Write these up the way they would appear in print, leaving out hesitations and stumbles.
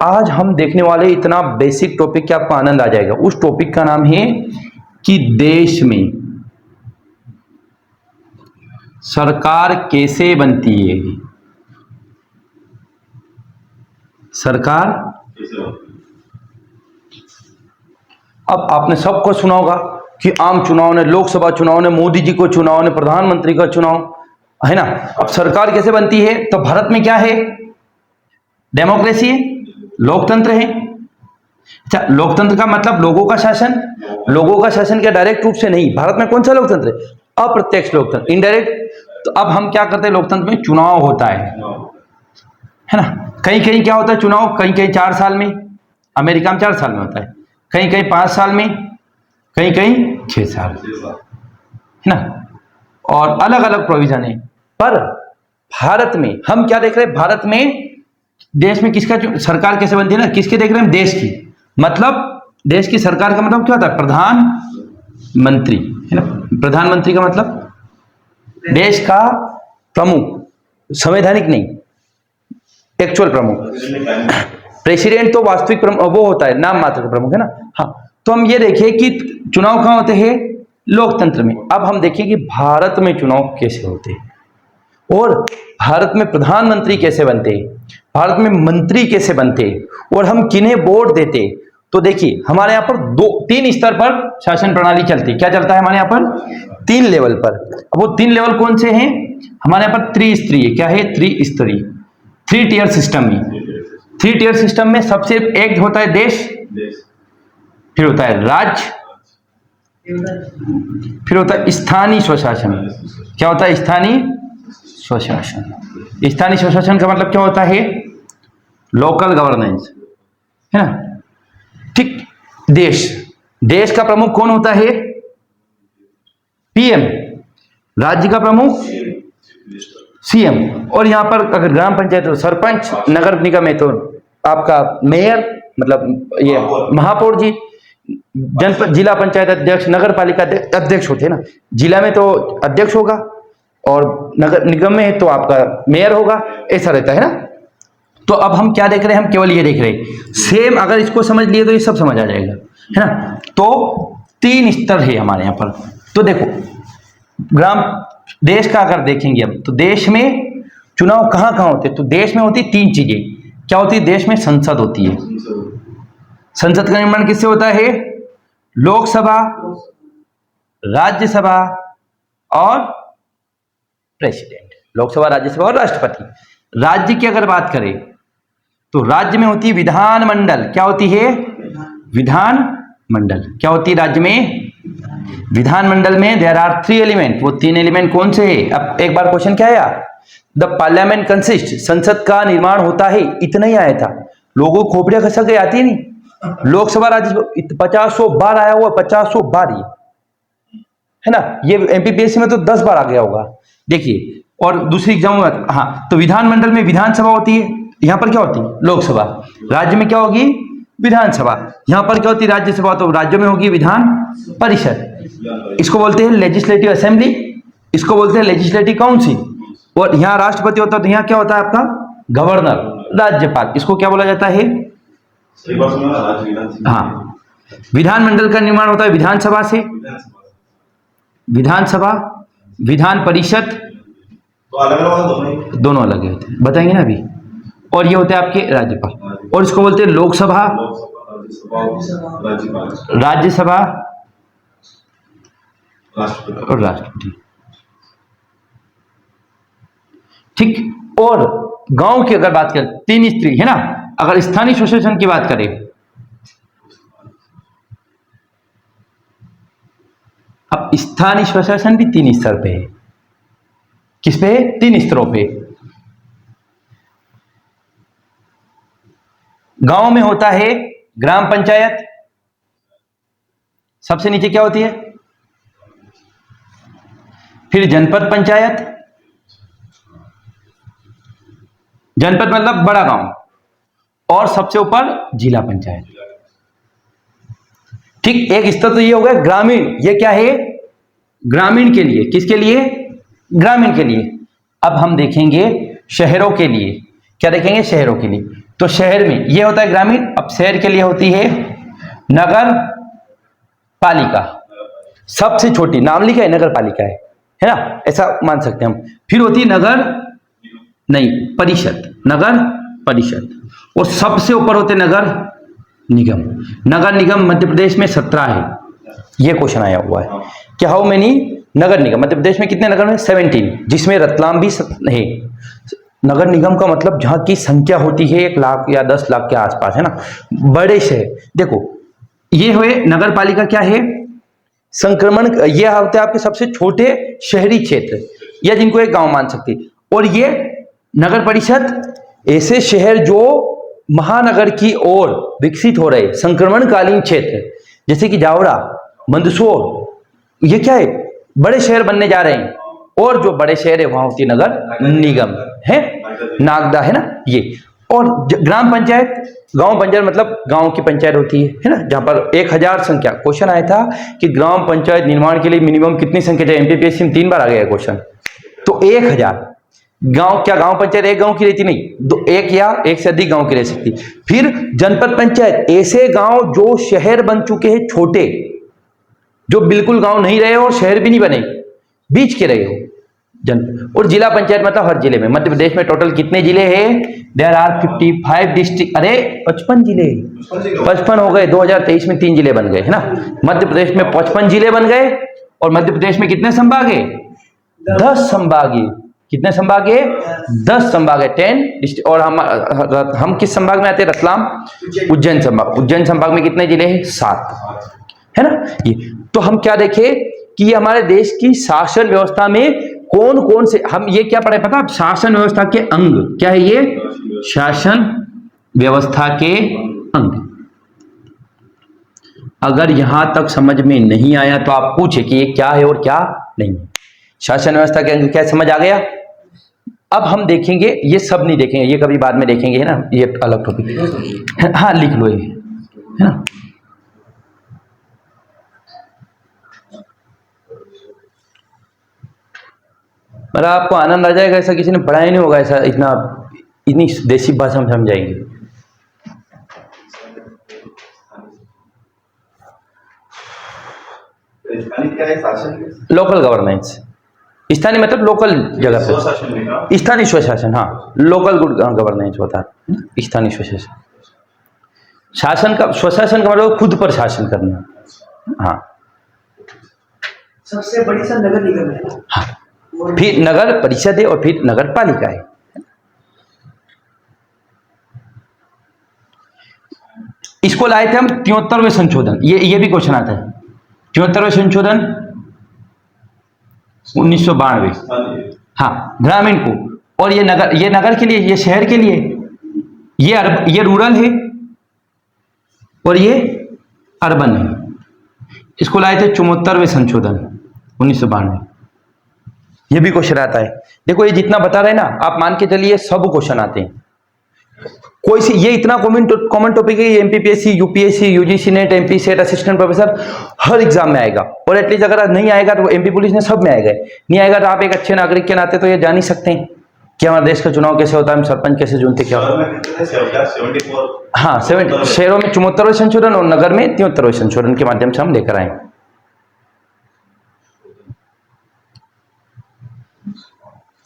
आज हम देखने वाले इतना बेसिक टॉपिक कि आपको आनंद आ जाएगा। उस टॉपिक का नाम है कि देश में सरकार कैसे बनती है। सरकार, अब आपने सबको सुना होगा कि आम चुनाव ने, लोकसभा चुनाव ने, मोदी जी को चुनाव ने, प्रधानमंत्री का चुनाव, है ना। अब सरकार कैसे बनती है? तो भारत में क्या है? डेमोक्रेसी है, लोकतंत्र है। अच्छा, लोकतंत्र का मतलब लोगों का शासन। लोगों का शासन क्या डायरेक्ट रूप से नहीं। भारत में कौन सा लोकतंत्र है? अप्रत्यक्ष लोकतंत्र, इनडायरेक्ट। तो अब हम क्या करते हैं, लोकतंत्र में चुनाव होता है ना। कहीं कहीं क्या होता है चुनाव, कहीं कहीं 4 साल में, अमेरिका में 4 साल में होता है, कहीं कहीं 5 साल में, कहीं कहीं 6 साल, है ना। और अलग अलग प्रोविजन है। पर भारत में हम क्या देख रहे हैं? भारत में देश में किसका सरकार कैसे बनती है ना, किसके देख रहे हैं हम? देश की। मतलब देश की सरकार का मतलब क्या होता है? प्रधानमंत्री, है ना। प्रधानमंत्री का मतलब देश का प्रमुख, संवैधानिक नहीं, एक्चुअल प्रमुख। प्रेसिडेंट तो वास्तविक प्रमुख वो होता है, नाम मात्र का प्रमुख, है ना। हाँ, तो हम ये देखिए कि चुनाव कहाँ होते हैं? लोकतंत्र में। अब हम देखिए कि भारत में चुनाव कैसे होते हैं और भारत में प्रधानमंत्री कैसे बनते हैं, भारत में मंत्री कैसे बनते हैं और हम किन्हें वोट देते। तो देखिए हमारे यहाँ पर 3 स्तर पर शासन प्रणाली चलती है। क्या चलता है हमारे यहाँ पर? 3 लेवल पर। अब वो 3 लेवल कौन से हैं? हमारे यहाँ पर त्रिस्तरीय, क्या है? त्रिस्तरीय, 3 टियर सिस्टम में। 3 टियर सिस्टम में सबसे एक होता है देश, फिर होता है राज्य, फिर होता है स्थानीय स्वशासन। क्या होता है? स्थानीय स्वशासन। स्थानीय स्वशासन का मतलब क्या होता है? लोकल गवर्नेंस, है ना। ठीक। देश का प्रमुख कौन होता है? पीएम। राज्य का प्रमुख सीएम। और यहां पर अगर ग्राम पंचायत तो सरपंच, नगर निगम है तो आपका मेयर, मतलब ये महापौर जी, जनपद जिला पंचायत अध्यक्ष, नगर पालिका अध्यक्ष होते हैं ना। जिला में तो अध्यक्ष होगा और नगर निगम में है तो आपका मेयर होगा, ऐसा रहता है ना। तो अब हम क्या देख रहे हैं? हम केवल ये देख रहे हैं। सेम अगर इसको समझ लिए तो ये सब समझ आ जाएगा, है ना। तो 3 स्तर है हमारे यहाँ पर। तो देखो देश का अगर देखेंगे हम तो देश में चुनाव कहाँ कहाँ होते हैं? तो देश में होती 3 चीजें। क्या होती है? देश में संसद होती है। संसद का निर्माण किससे होता है? लोकसभा, राज्यसभा और प्रेसिडेंट। लोकसभा, राज्यसभा और राष्ट्रपति। राज्य की अगर बात करें तो राज्य में होती है विधानमंडल। क्या होती है? विधानमंडल। क्या होती है राज्य में? विधानमंडल में देयर आर 3 एलिमेंट। वो 3 एलिमेंट कौन से है? अब एक बार क्वेश्चन क्या आया? द पार्लियामेंट कंसिस्ट, संसद का निर्माण होता है, इतना ही आया था। लोगों को खोपड़ियां खसक के आती नहीं। लोकसभा, राज्यसभा 50 बार आया हुआ, 50 बार ही, है ना। ये एमपीपीएससी में तो 10 बार आ गया होगा, देखिए। और दूसरी एग्जाम में, हाँ, तो विधानमंडल में विधानसभा होती है, यहां पर क्या होती है? लोकसभा। राज्य में क्या होगी? विधानसभा। यहां पर क्या होती है? राज्यसभा। तो राज्य में होगी विधान परिषद। इसको बोलते हैं लेजिस्लेटिव असेंबली, इसको बोलते हैं लेजिस्लेटिव काउंसिल। और यहाँ राष्ट्रपति होता है तो यहाँ क्या होता है आपका? गवर्नर, राज्यपाल। इसको क्या बोला जाता है? हाँ, विधानमंडल का निर्माण होता है विधानसभा से। विधानसभा, विधान परिषद, दोनों अलग होते हैं, बताएंगे ना अभी। और ये होते हैं आपके राज्यपाल। और इसको बोलते हैं लोकसभा, राज्यसभा और राष्ट्रपति। ठीक। और गांव की अगर बात करें 3 स्त्री, है ना। अगर स्थानीय स्वशासन की बात करें, अब स्थानीय स्वशासन भी 3 स्तर पे है। किस पे? 3 स्तरों पे। गांव में होता है ग्राम पंचायत, सबसे नीचे क्या होती है? फिर जनपद पंचायत, जनपद मतलब बड़ा गांव, और सबसे ऊपर जिला पंचायत। ठीक। एक स्तर तो ये हो गया ग्रामीण। ये क्या है? ग्रामीण के लिए। किसके लिए? ग्रामीण के लिए। अब हम देखेंगे शहरों के लिए। क्या देखेंगे? शहरों के लिए। तो शहर में ये होता है ग्रामीण, अब शहर के लिए होती है नगर पालिका, सबसे छोटी, नाम लिखा है नगर पालिका है ना, ऐसा मान सकते हैं हम। फिर होती है नगर नहीं परिषद, नगर परिषद, और सबसे ऊपर होते नगर निगम। नगर निगम मध्य प्रदेश में 17 है, ये क्वेश्चन आया हुआ है कि हाउ मेनी नगर निगम, मध्य प्रदेश में कितने नगर में, 17, जिसमें रतलाम भी है। नगर निगम का मतलब जहां की संख्या होती है 1 लाख या 10 लाख के आसपास, है ना, बड़े शहर। देखो ये हुए नगर पालिका, क्या है, संक्रमण, ये होते हैं आपके सबसे छोटे शहरी क्षेत्र या जिनको एक गांव मान सकते हैं। और ये नगर परिषद ऐसे शहर जो महानगर की ओर विकसित हो रहे, संक्रमणकालीन क्षेत्र, जैसे कि जावड़ा, मंदसौर, ये क्या है, बड़े शहर बनने जा रहे हैं। और जो बड़े शहर है वहां होती नगर निगम है, नागदा है ना ये। और ग्राम पंचायत, गांव पंचायत मतलब गांव की पंचायत होती है ना, जहां पर 1000 संख्या। क्वेश्चन आया था कि ग्राम पंचायत निर्माण के लिए मिनिमम कितनी संख्या चाहिए, एमपीपीएससी में 3 बार आ गया क्वेश्चन। तो 1000 गांव, क्या गांव पंचायत एक गांव की रहती, नहीं, दो, एक या एक से अधिक गांव की रह सकती। फिर जनपद पंचायत, ऐसे गांव जो शहर बन चुके हैं छोटे, जो बिल्कुल गांव नहीं रहे और शहर भी नहीं बने, बीच के रहे हो जन। और जिला पंचायत मतलब हर जिले में। मध्य प्रदेश में टोटल कितने जिले हैं, देयर आर 55 डिस्ट्रिक्ट, अरे 55 जिले, 55 हो गए, 2023 में 3 जिले बन गए, है ना। मध्य प्रदेश में 55 जिले बन गए। और मध्य प्रदेश में कितने संभाग है, 10 संभाग है। कितने संभाग है, 10 संभाग है, 10। और हम किस संभाग में आते हैं, रतलाम, उज्जैन संभाग। उज्जैन संभाग में कितने जिले हैं, 7, है ना ये। तो हम क्या देखें कि ये हमारे देश की शासन व्यवस्था में कौन कौन से, हम ये क्या पढ़े पता, शासन व्यवस्था के अंग, क्या है ये, शासन व्यवस्था के अंग। अगर यहां तक समझ में नहीं आया तो आप पूछे कि ये क्या है और क्या नहीं है। शासन व्यवस्था के अंग क्या समझ आ गया। अब हम देखेंगे, ये सब नहीं देखेंगे, ये कभी बाद में देखेंगे, है ना, ये अलग टॉपिक। हाँ लिख लो ये, है ना। मतलब आपको आनंद आ जाएगा, ऐसा किसी ने पढ़ा ही नहीं होगा, ऐसा इतनी देसी भाषा में समझाएंगे। लोकल गवर्नेंस, स्थानीय मतलब लोकल जगह पे, स्थानीय स्वशासन, हाँ लोकल गुड गवर्नेंस होता है, स्थानीय स्वशासन। शासन का, स्वशासन का मतलब खुद पर शासन करना, हाँ। सबसे बड़ी सा नगर निगम है, हाँ, फिर नगर परिषद है और फिर नगर पालिका है। इसको लाए थे हम 73वें संशोधन, ये भी क्वेश्चन आता है, 74वें संशोधन 1992, हाँ ग्रामीण को। और ये नगर के लिए, ये शहर के लिए, ये रूरल है और ये अर्बन है। इसको लाए थे 74वें संशोधन 1992। ये भी क्वेश्चन आता है। देखो ये जितना बता रहे हैं ना, आप मान के चलिए सब क्वेश्चन आते हैं। कोई सी, ये इतना कॉमन टॉपिक है, MPPSC, UPSC, UGC NET, MP SET, assistant professor, हर एग्जाम में आएगा। और एटलीस्ट अगर नहीं आएगा तो एमपी पुलिस ने सब में आएगा, नहीं आएगा तो आप एक अच्छे नागरिक के नाते तो ये जान ही सकते हैं कि हमारे देश का चुनाव कैसे होता है, हम सरपंच कैसे चुनते, क्या होता है। हाँ 70 शहरों में 74वें संशोधन और नगर में 73वें संशोधन के माध्यम से हम लेकर आए।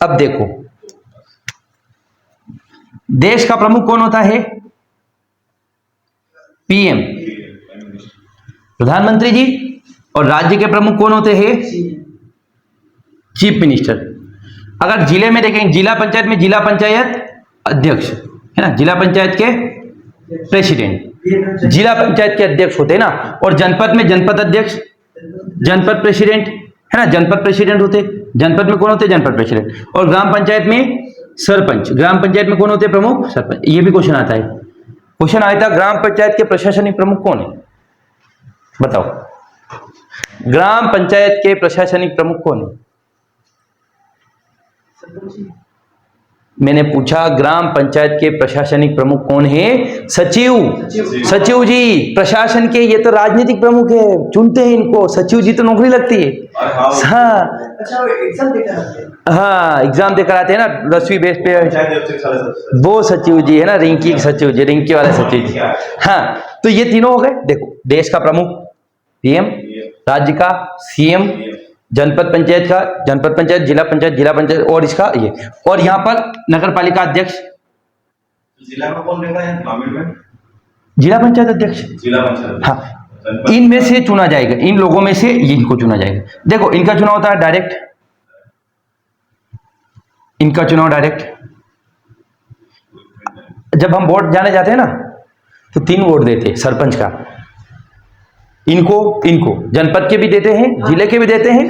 अब देखो, देश का प्रमुख कौन होता है, पीएम, प्रधानमंत्री जी। और राज्य के प्रमुख कौन होते हैं, चीफ मिनिस्टर। अगर जिले में देखेंगे, जिला पंचायत में जिला पंचायत अध्यक्ष, है ना, जिला पंचायत के प्रेसिडेंट, जिला पंचायत के अध्यक्ष होते हैं ना। और जनपद में जनपद अध्यक्ष, जनपद प्रेसिडेंट, है ना, जनपद प्रेसिडेंट होते। जनपद में कौन होते, जनपद प्रेसिडेंट। और ग्राम पंचायत में सरपंच, ग्राम पंचायत में कौन होते, प्रमुख, सरपंच। ये भी क्वेश्चन आता है। क्वेश्चन आया था ग्राम पंचायत के प्रशासनिक प्रमुख कौन है, बताओ। ग्राम पंचायत के प्रशासनिक प्रमुख कौन है, मैंने पूछा ग्राम पंचायत के प्रशासनिक प्रमुख कौन है? सचिव। सचिव जी प्रशासन के, ये तो राजनीतिक प्रमुख है, चुनते हैं इनको, सचिव जी तो नौकरी लगती है। हाँ अच्छा, वो एग्जाम देकर आते हैं? हाँ एग्जाम देकर आते हैं ना 10वीं बेस पे, वो सचिव जी है ना, रिंकी के सचिव जी, रिंकी वाले सचिव जी। हाँ तो ये तीनों हो गए। देखो देश का प्रमुख पीएम, राज्य का सीएम, जनपद पंचायत का जनपद पंचायत, जिला पंचायत और इसका ये, और यहाँ पर नगर पालिका अध्यक्ष। जिला में कौन रहता है ग्रामीण में? जिला पंचायत अध्यक्ष। जिला पंचायत, हाँ इनमें से चुना जाएगा, इन लोगों में से इनको चुना जाएगा। देखो इनका चुनाव होता है डायरेक्ट, इनका चुनाव डायरेक्ट। जब हम वोट जाने जाते हैं ना तो 3 वोट देते हैं सरपंच का, इनको जनपद के भी देते हैं, जिले के भी देते हैं,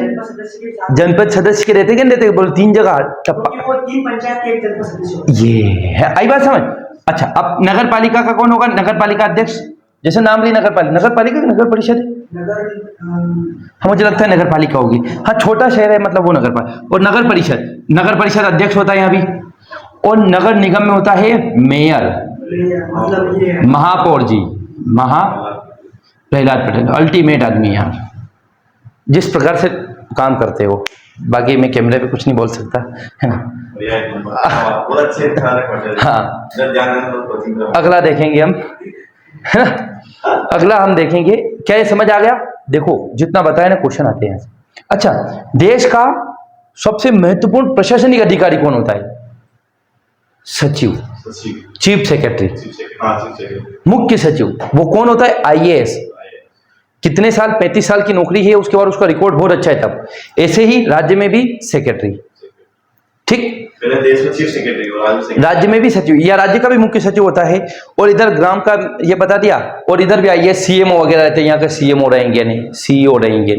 जनपद सदस्य के देते हैं, देते बोल 3 जगह। वो 3 पंचायत के एक जनपद सदस्य ये है, आई बात समझ। अच्छा अब नगर पालिका का कौन होगा? नगर पालिका अध्यक्ष। जैसे नाम ली नगर पालिका नगर परिषद, मुझे लगता है नगर पालिका होगी। हाँ छोटा शहर है मतलब वो नगर पालिका। और नगर परिषद अध्यक्ष होता है यहाँ भी। और नगर निगम में होता है मेयर, महापौर जी, प्रहलाद पटेल अल्टीमेट आदमी यार, जिस प्रकार से काम करते हो। बाकी मैं कैमरे पे कुछ नहीं बोल सकता है ना। हाँ अगला देखेंगे हम, है ना। अगला हम देखेंगे, क्या ये समझ आ गया? देखो जितना बताया ना क्वेश्चन आते हैं। अच्छा देश का सबसे महत्वपूर्ण प्रशासनिक अधिकारी कौन होता है? सचिव, चीफ सेक्रेटरी, मुख्य सचिव। वो कौन होता है? आईएएस। कितने साल? 35 साल की नौकरी है, उसके बाद उसका रिकॉर्ड बहुत अच्छा है तब। ऐसे ही राज्य में भी सेक्रेटरी, ठीक, पहले देश में चीफ सेक्रेटरी, राज्य में भी सचिव या राज्य का भी मुख्य सचिव होता है। और इधर ग्राम का ये बता दिया, और इधर भी आइए सीएमओ वगैरह रहते हैं। यहाँ का सीएमओ रहेंगे नहीं, सीईओ रहेंगे,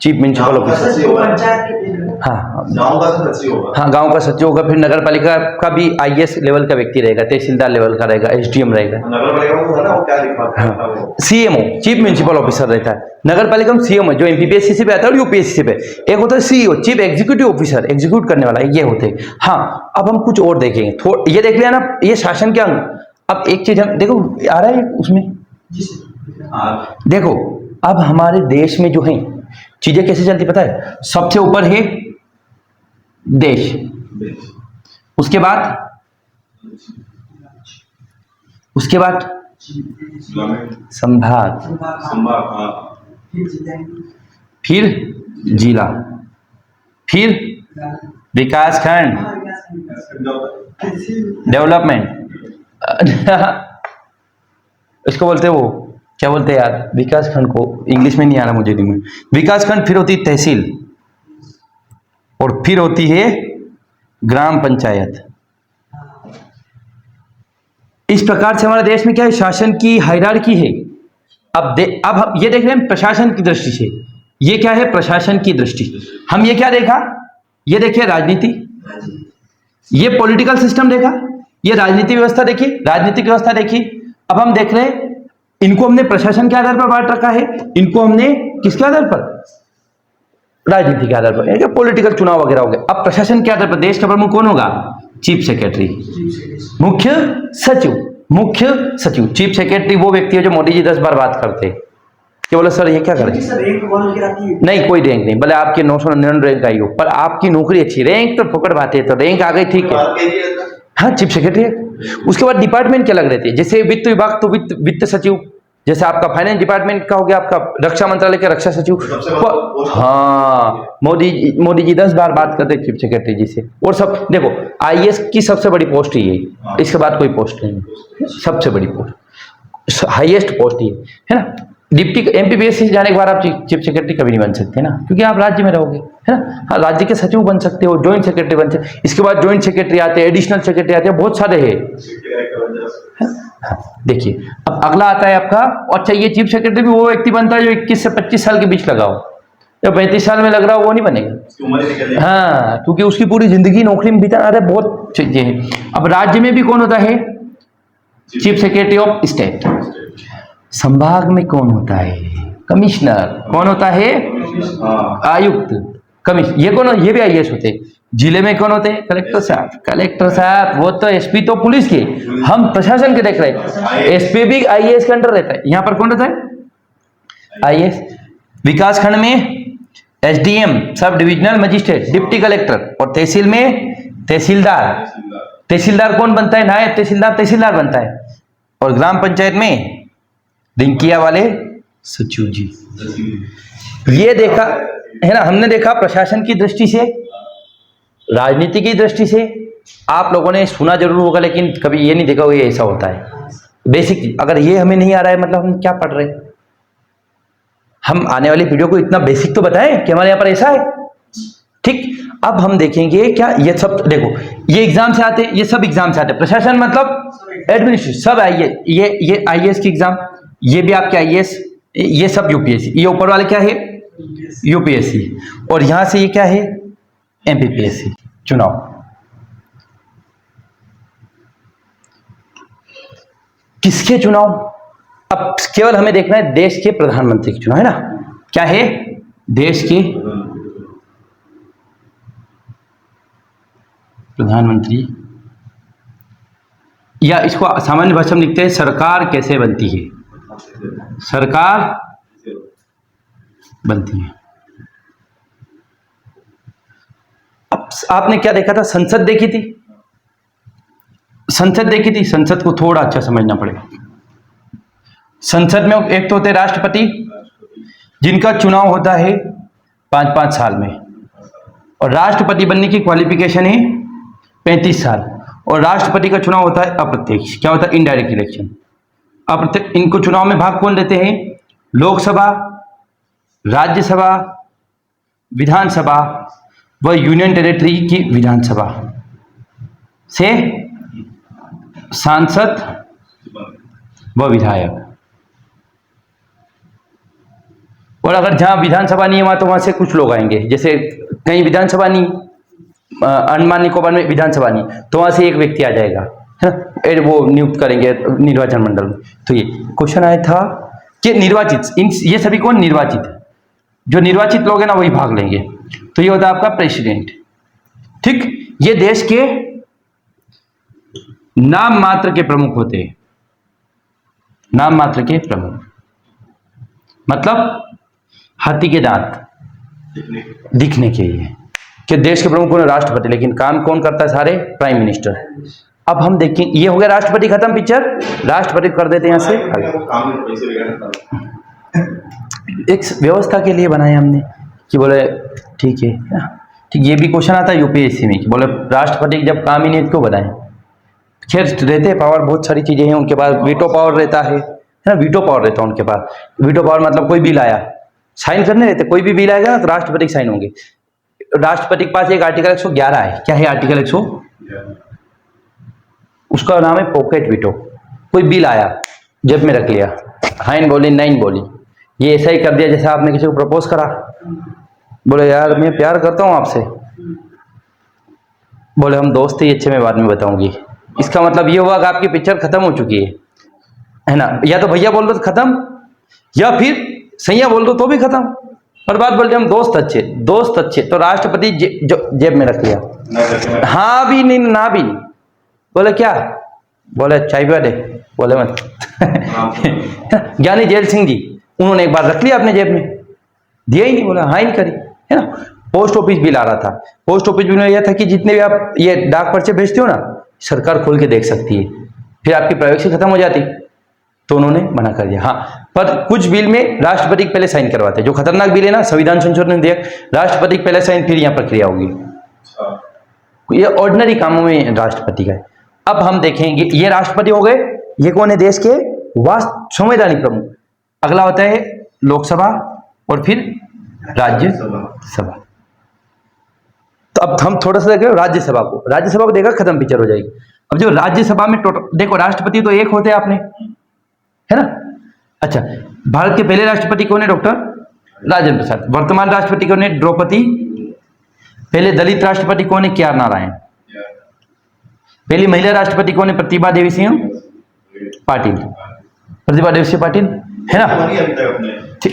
चीफ म्युनिसिपल ऑफिसर। हाँ गांव का सचिव होगा। हाँ गांव का सचिव होगा। फिर नगर पालिका का भी आईएएस लेवल का व्यक्ति रहेगा, तहसीलदार लेवल का रहेगा, एसडीएम रहेगा। नगर पालिका में ना वो क्या लिखा है? सीएमओ चीफ म्युनिसिपल ऑफिसर रहता है। नगर पालिका में सीएमओ जो एमपीपीएससी से भी आता है और यूपीएससी से भी। एक होता है CEO chief executive officer, execute करने वाला, ये होते हैं। हाँ अब हम कुछ और देखेंगे। ये देख लिया ना, ये शासन के अंग। अब एक चीज हम देखो, आ रहा है उसमें, देखो अब हमारे देश में जो है चीजें कैसे चलती पता है? सबसे ऊपर है देश, उसके बाद संभाग, फिर जिला, फिर विकास खंड, डेवलपमेंट। इसको बोलते हैं वो क्या बोलते हैं यार, विकास खंड को इंग्लिश में नहीं आ रहा मुझे दिमाग में। विकास खंड, फिर होती तहसील, और फिर होती है ग्राम पंचायत। इस प्रकार से हमारे देश में क्या है, शासन की हायरार्की है। अब हम ये देख रहे हैं प्रशासन की दृष्टि से। ये क्या है? प्रशासन की दृष्टि। हम ये क्या देखा? ये देखिए राजनीति, ये पॉलिटिकल सिस्टम देखा, ये राजनीति व्यवस्था देखी, राजनीतिक व्यवस्था देखी। अब हम देख रहे हैं इनको हमने प्रशासन के आधार पर बांट रखा है, इनको हमने किसके आधार पर? राजनीति के आधार पर, पॉलिटिकल चुनाव वगैरह हो गए। अब प्रशासन के आधार पर देश का प्रमुख कौन होगा? चीफ सेक्रेटरी, मुख्य सचिव। चीफ सेक्रेटरी वो व्यक्ति है जो मोदी जी 10 बार बात करते हैं कि बोले सर ये क्या करें। नहीं कोई रैंक नहीं, भले आपके 999 रैंक आई हो, पर आपकी नौकरी अच्छी। रैंक तो पकड़ बात है, तो रैंक आ गई ठीक है। हाँ चीफ सेक्रेटरी है। उसके बाद डिपार्टमेंट क्या लग रहती है, जैसे वित्त विभाग तो वित्त सचिव, जैसे आपका फाइनेंस डिपार्टमेंट का हो गया, आपका रक्षा मंत्रालय के रक्षा सचिव। हाँ मोदी जी 10 बार बात करते चीफ सेक्रेटरी जी से। और सब देखो आईएएस की सबसे बड़ी पोस्ट ही है, इसके बाद कोई पोस्ट नहीं है। सबसे बड़ी पोस्ट, हाईएस्ट पोस्ट ही है ना। डिप्टी एमपीपीएससी जाने के बाद आप चीफ सेक्रेटरी कभी नहीं बन सकते ना, क्योंकि आप राज्य में रहोगे, है ना। हाँ राज्य के सचिव बन सकते हो, ज्वाइंट सेक्रेटरी बन सकते। इसके बाद ज्वाइंट सेक्रेटरी आते हैं, एडिशनल सेक्रेटरी आते हैं, बहुत सारे हैं। देखिए अब अगला आता है आपका। अच्छा ये चीफ सेक्रेटरी भी वो व्यक्ति बनता है जो 21 से 25 साल के बीच लगा हो। जो 35 साल में लग रहा हो वो नहीं बनेगा। हाँ क्योंकि उसकी पूरी जिंदगी नौकरी में बिता रहा है, बहुत चीजें हैं। अब राज्य में भी कौन होता है? Chief secretary of state. संभाग में कौन होता है? कमिश्नर। कौन होता है? आयुक्त, कमिश्नर। ये कौन? ये भी आईएएस होते हैं। जिले में कौन होते हैं? कलेक्टर साहब। कलेक्टर साहब वो तो एसपी तो पुलिस के, हम प्रशासन के देख रहे हैं। एसपी भी आईएएस के अंडर रहता है। यहाँ पर कौन रहता है? आईएएस। विकास खंड में SDM, sub divisional magistrate, deputy collector, और तहसील में तहसीलदार। तहसीलदार कौन बनता है? नायब तहसीलदार तहसीलदार बनता है। और ग्राम पंचायत में रिंकिया वाले सचिव जी। ये देखा है ना, हमने देखा प्रशासन की दृष्टि से, राजनीति की दृष्टि से। आप लोगों ने सुना जरूर होगा, लेकिन कभी ये नहीं देखा होगा ये ऐसा होता है। बेसिक अगर ये हमें नहीं आ रहा है, मतलब हम क्या पढ़ रहे हैं? हम आने वाली वीडियो को इतना बेसिक तो बताएं कि हमारे यहाँ पर ऐसा है। ठीक, अब हम देखेंगे क्या ये सब। देखो ये एग्जाम से आते, ये सब एग्जाम से आते। प्रशासन मतलब एडमिनिस्ट्रेशन, सब आईएएस, ये आईएएस की एग्जाम, ये भी आपके आईएएस, ये सब यूपीएससी। ये ऊपर वाले क्या है? यूपीएससी। और यहां से ये क्या है? एमपीपीएससी चुनाव। किसके चुनाव? अब केवल हमें देखना है देश के प्रधानमंत्री के चुनाव, है ना? क्या है? देश के प्रधानमंत्री, या इसको सामान्य भाषा में लिखते हैं सरकार कैसे बनती है। सरकार बनती है। अब आपने क्या देखा था? संसद देखी थी। संसद देखी थी। संसद को थोड़ा अच्छा समझना पड़ेगा। संसद में एक तो होते हैं राष्ट्रपति, जिनका चुनाव होता है 5-5 साल में, और राष्ट्रपति बनने की क्वालिफिकेशन है 35 साल। और राष्ट्रपति का चुनाव होता है अप्रत्यक्ष। क्या होता है? Indirect election. अप्रत्यक्ष इनको चुनाव में भाग कौन लेते हैं? लोकसभा, राज्यसभा, विधानसभा व यूनियन टेरिटरी की विधानसभा से सांसद व विधायक। और अगर जहां विधानसभा नहीं है वहां, तो वहां से कुछ लोग आएंगे। जैसे कहीं विधानसभा नहीं, अंडमान निकोबार में विधानसभा नहीं, तो वहां से एक व्यक्ति आ जाएगा, है ना? वो नियुक्त करेंगे निर्वाचन मंडल में। तो ये क्वेश्चन आया था कि निर्वाचित, ये सभी कौन? निर्वाचित। जो निर्वाचित लोग हैं ना वही भाग लेंगे। तो ये होता है आपका प्रेसिडेंट। ठीक, ये देश के नाम मात्र के प्रमुख होते हैं। नाम मात्र के प्रमुख मतलब हाथी के दांत दिखने के लिए कि देश के प्रमुख कौन है? राष्ट्रपति। लेकिन काम कौन करता है? सारे प्राइम मिनिस्टर। अब हम देखें, ये हो गया राष्ट्रपति खत्म पिक्चर। राष्ट्रपति कर देते हैं यहां से। एक व्यवस्था के लिए बनाए हमने कि बोले ठीक है ना? ठीक, ये भी क्वेश्चन आता है यूपीएससी में कि बोले राष्ट्रपति जब काम ही नहीं क्यों बनाए? खैर रहते हैं पावर, बहुत सारी चीजें हैं उनके पास। वीटो पावर रहता है ना? वीटो पावर रहता है उनके पास। वीटो पावर मतलब कोई बिल आया, साइन करने रहते। कोई भी बिल आएगा ना तो राष्ट्रपति साइन होंगे। राष्ट्रपति के पास एक आर्टिकल 111 है। क्या है आर्टिकल 100? उसका नाम है पॉकेट वीटो। कोई बिल आया, जेब में रख लिया, हाइन बोली नाइन बोली, ये ऐसा ही कर दिया जैसे आपने किसी को प्रपोज करा। बोले यार मैं प्यार करता हूं आपसे। बोले हम दोस्त ही अच्छे, मैं बाद में बताऊंगी। इसका मतलब ये हुआ कि आपकी पिक्चर खत्म हो चुकी है ना? या तो भैया बोल दो तो खत्म, या फिर सैया बोल दो तो भी खत्म। और बात बोलते हम दोस्त अच्छे, दोस्त अच्छे। तो राष्ट्रपति जो जेब में रख लिया, हाँ भी नहीं ना भी नहीं। बोले क्या? बोले चाय पिया दे। बोले मत। ज्ञानी जेल सिंह जी, उन्होंने एक बार रख लिया अपने जेब में, दिया ही नहीं, बोला हाँ ही करी, है ना? पोस्ट ऑफिस बिल आ रहा था। पोस्ट ऑफिस बिल में यह था कि जितने भी आप ये डाक पर्चे भेजते हो ना, सरकार खोल के देख सकती है, फिर आपकी प्राइवेसी खत्म हो जाती। तो उन्होंने मना कर दिया। हाँ, पर कुछ बिल में राष्ट्रपति के पहले साइन करवाते। जो खतरनाक बिल है ना, संविधान संशोधन विधेयक, राष्ट्रपति के पहले साइन, फिर यहाँ प्रक्रिया होगी। ये ऑर्डिनरी कामों में राष्ट्रपति का है। अब हम देखेंगे, ये राष्ट्रपति हो गए। ये कौन है? देश के संवैधानिक प्रमुख। अगला होता है लोकसभा और फिर राज्यसभा। तो अब हम थोड़ा सा देखें राज्यसभा को। राज्यसभा को देखा, खत्म पिक्चर हो जाएगी। अब जो राज्यसभा में टोटल देखो, राष्ट्रपति तो एक होते हैं आपने, है ना? अच्छा, भारत के पहले राष्ट्रपति कौन है? डॉक्टर राजेंद्र प्रसाद। वर्तमान राष्ट्रपति कौन है? द्रौपदी। पहले दलित राष्ट्रपति कौन है? के आर नारायण। पहली महिला राष्ट्रपति कौन है? प्रतिभा देवी सिंह पाटिल। प्रतिभा देवी सिंह पाटिल, है ना?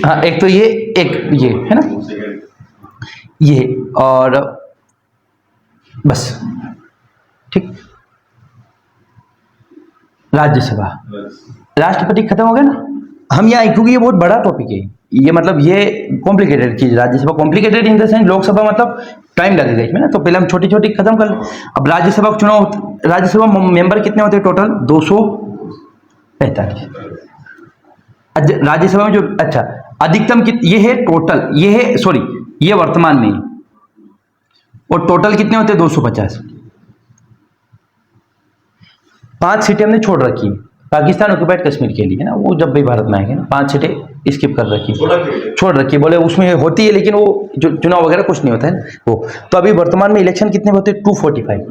हाँ, एक तो ये, एक ये, है ना? ये, और बस, ठीक। राज्यसभा, राष्ट्रपति खत्म हो गया ना। हम यहाँ, क्योंकि ये बहुत बड़ा टॉपिक है, ये मतलब ये कॉम्प्लिकेटेड चीज, Rajya Sabha complicated in the sense, Lok Sabha मतलब टाइम लगेगा इसमें ना, तो पहले हम छोटी छोटी खत्म कर लें। अब राज्यसभा का चुनाव, राज्यसभा मेंबर कितने होते हैं टोटल? 245। राज्यसभा में जो, अच्छा, अधिकतम ये है टोटल, ये है, सॉरी, ये वर्तमान में, और टोटल कितने होते हैं? 250। 5 सीटें हमने छोड़ रखी है पाकिस्तान ऑक्युपाइड कश्मीर के लिए, है ना, वो जब भी भारत में आएंगे ना, 5 सीटें स्किप कर रखी, छोड़ रखी, बोले उसमें होती है, लेकिन वो जो चुनाव वगैरह कुछ नहीं होता है वो। तो अभी वर्तमान में इलेक्शन कितने होते हैं? 245।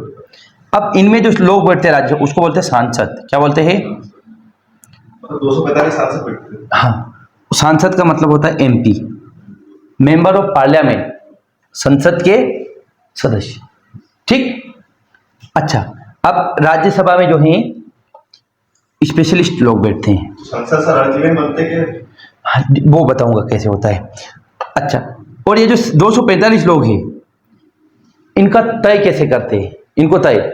अब इनमें जो लोग बैठते हैं राज्य, उसको बोलते हैं सांसद। क्या बोलते हैं? 245 सांसद बैठते हैं। हाँ, सांसद का मतलब होता है MP, मेंबर ऑफ पार्लियामेंट, संसद के सदस्य, ठीक। अच्छा, अब राज्यसभा में जो है स्पेशलिस्ट लोग बैठते हैं। संसद से राज्य में बनते के, हाँ, वो बताऊंगा कैसे होता है। अच्छा, और ये जो 245 लोग हैं, इनका तय कैसे करते हैं? इनको तय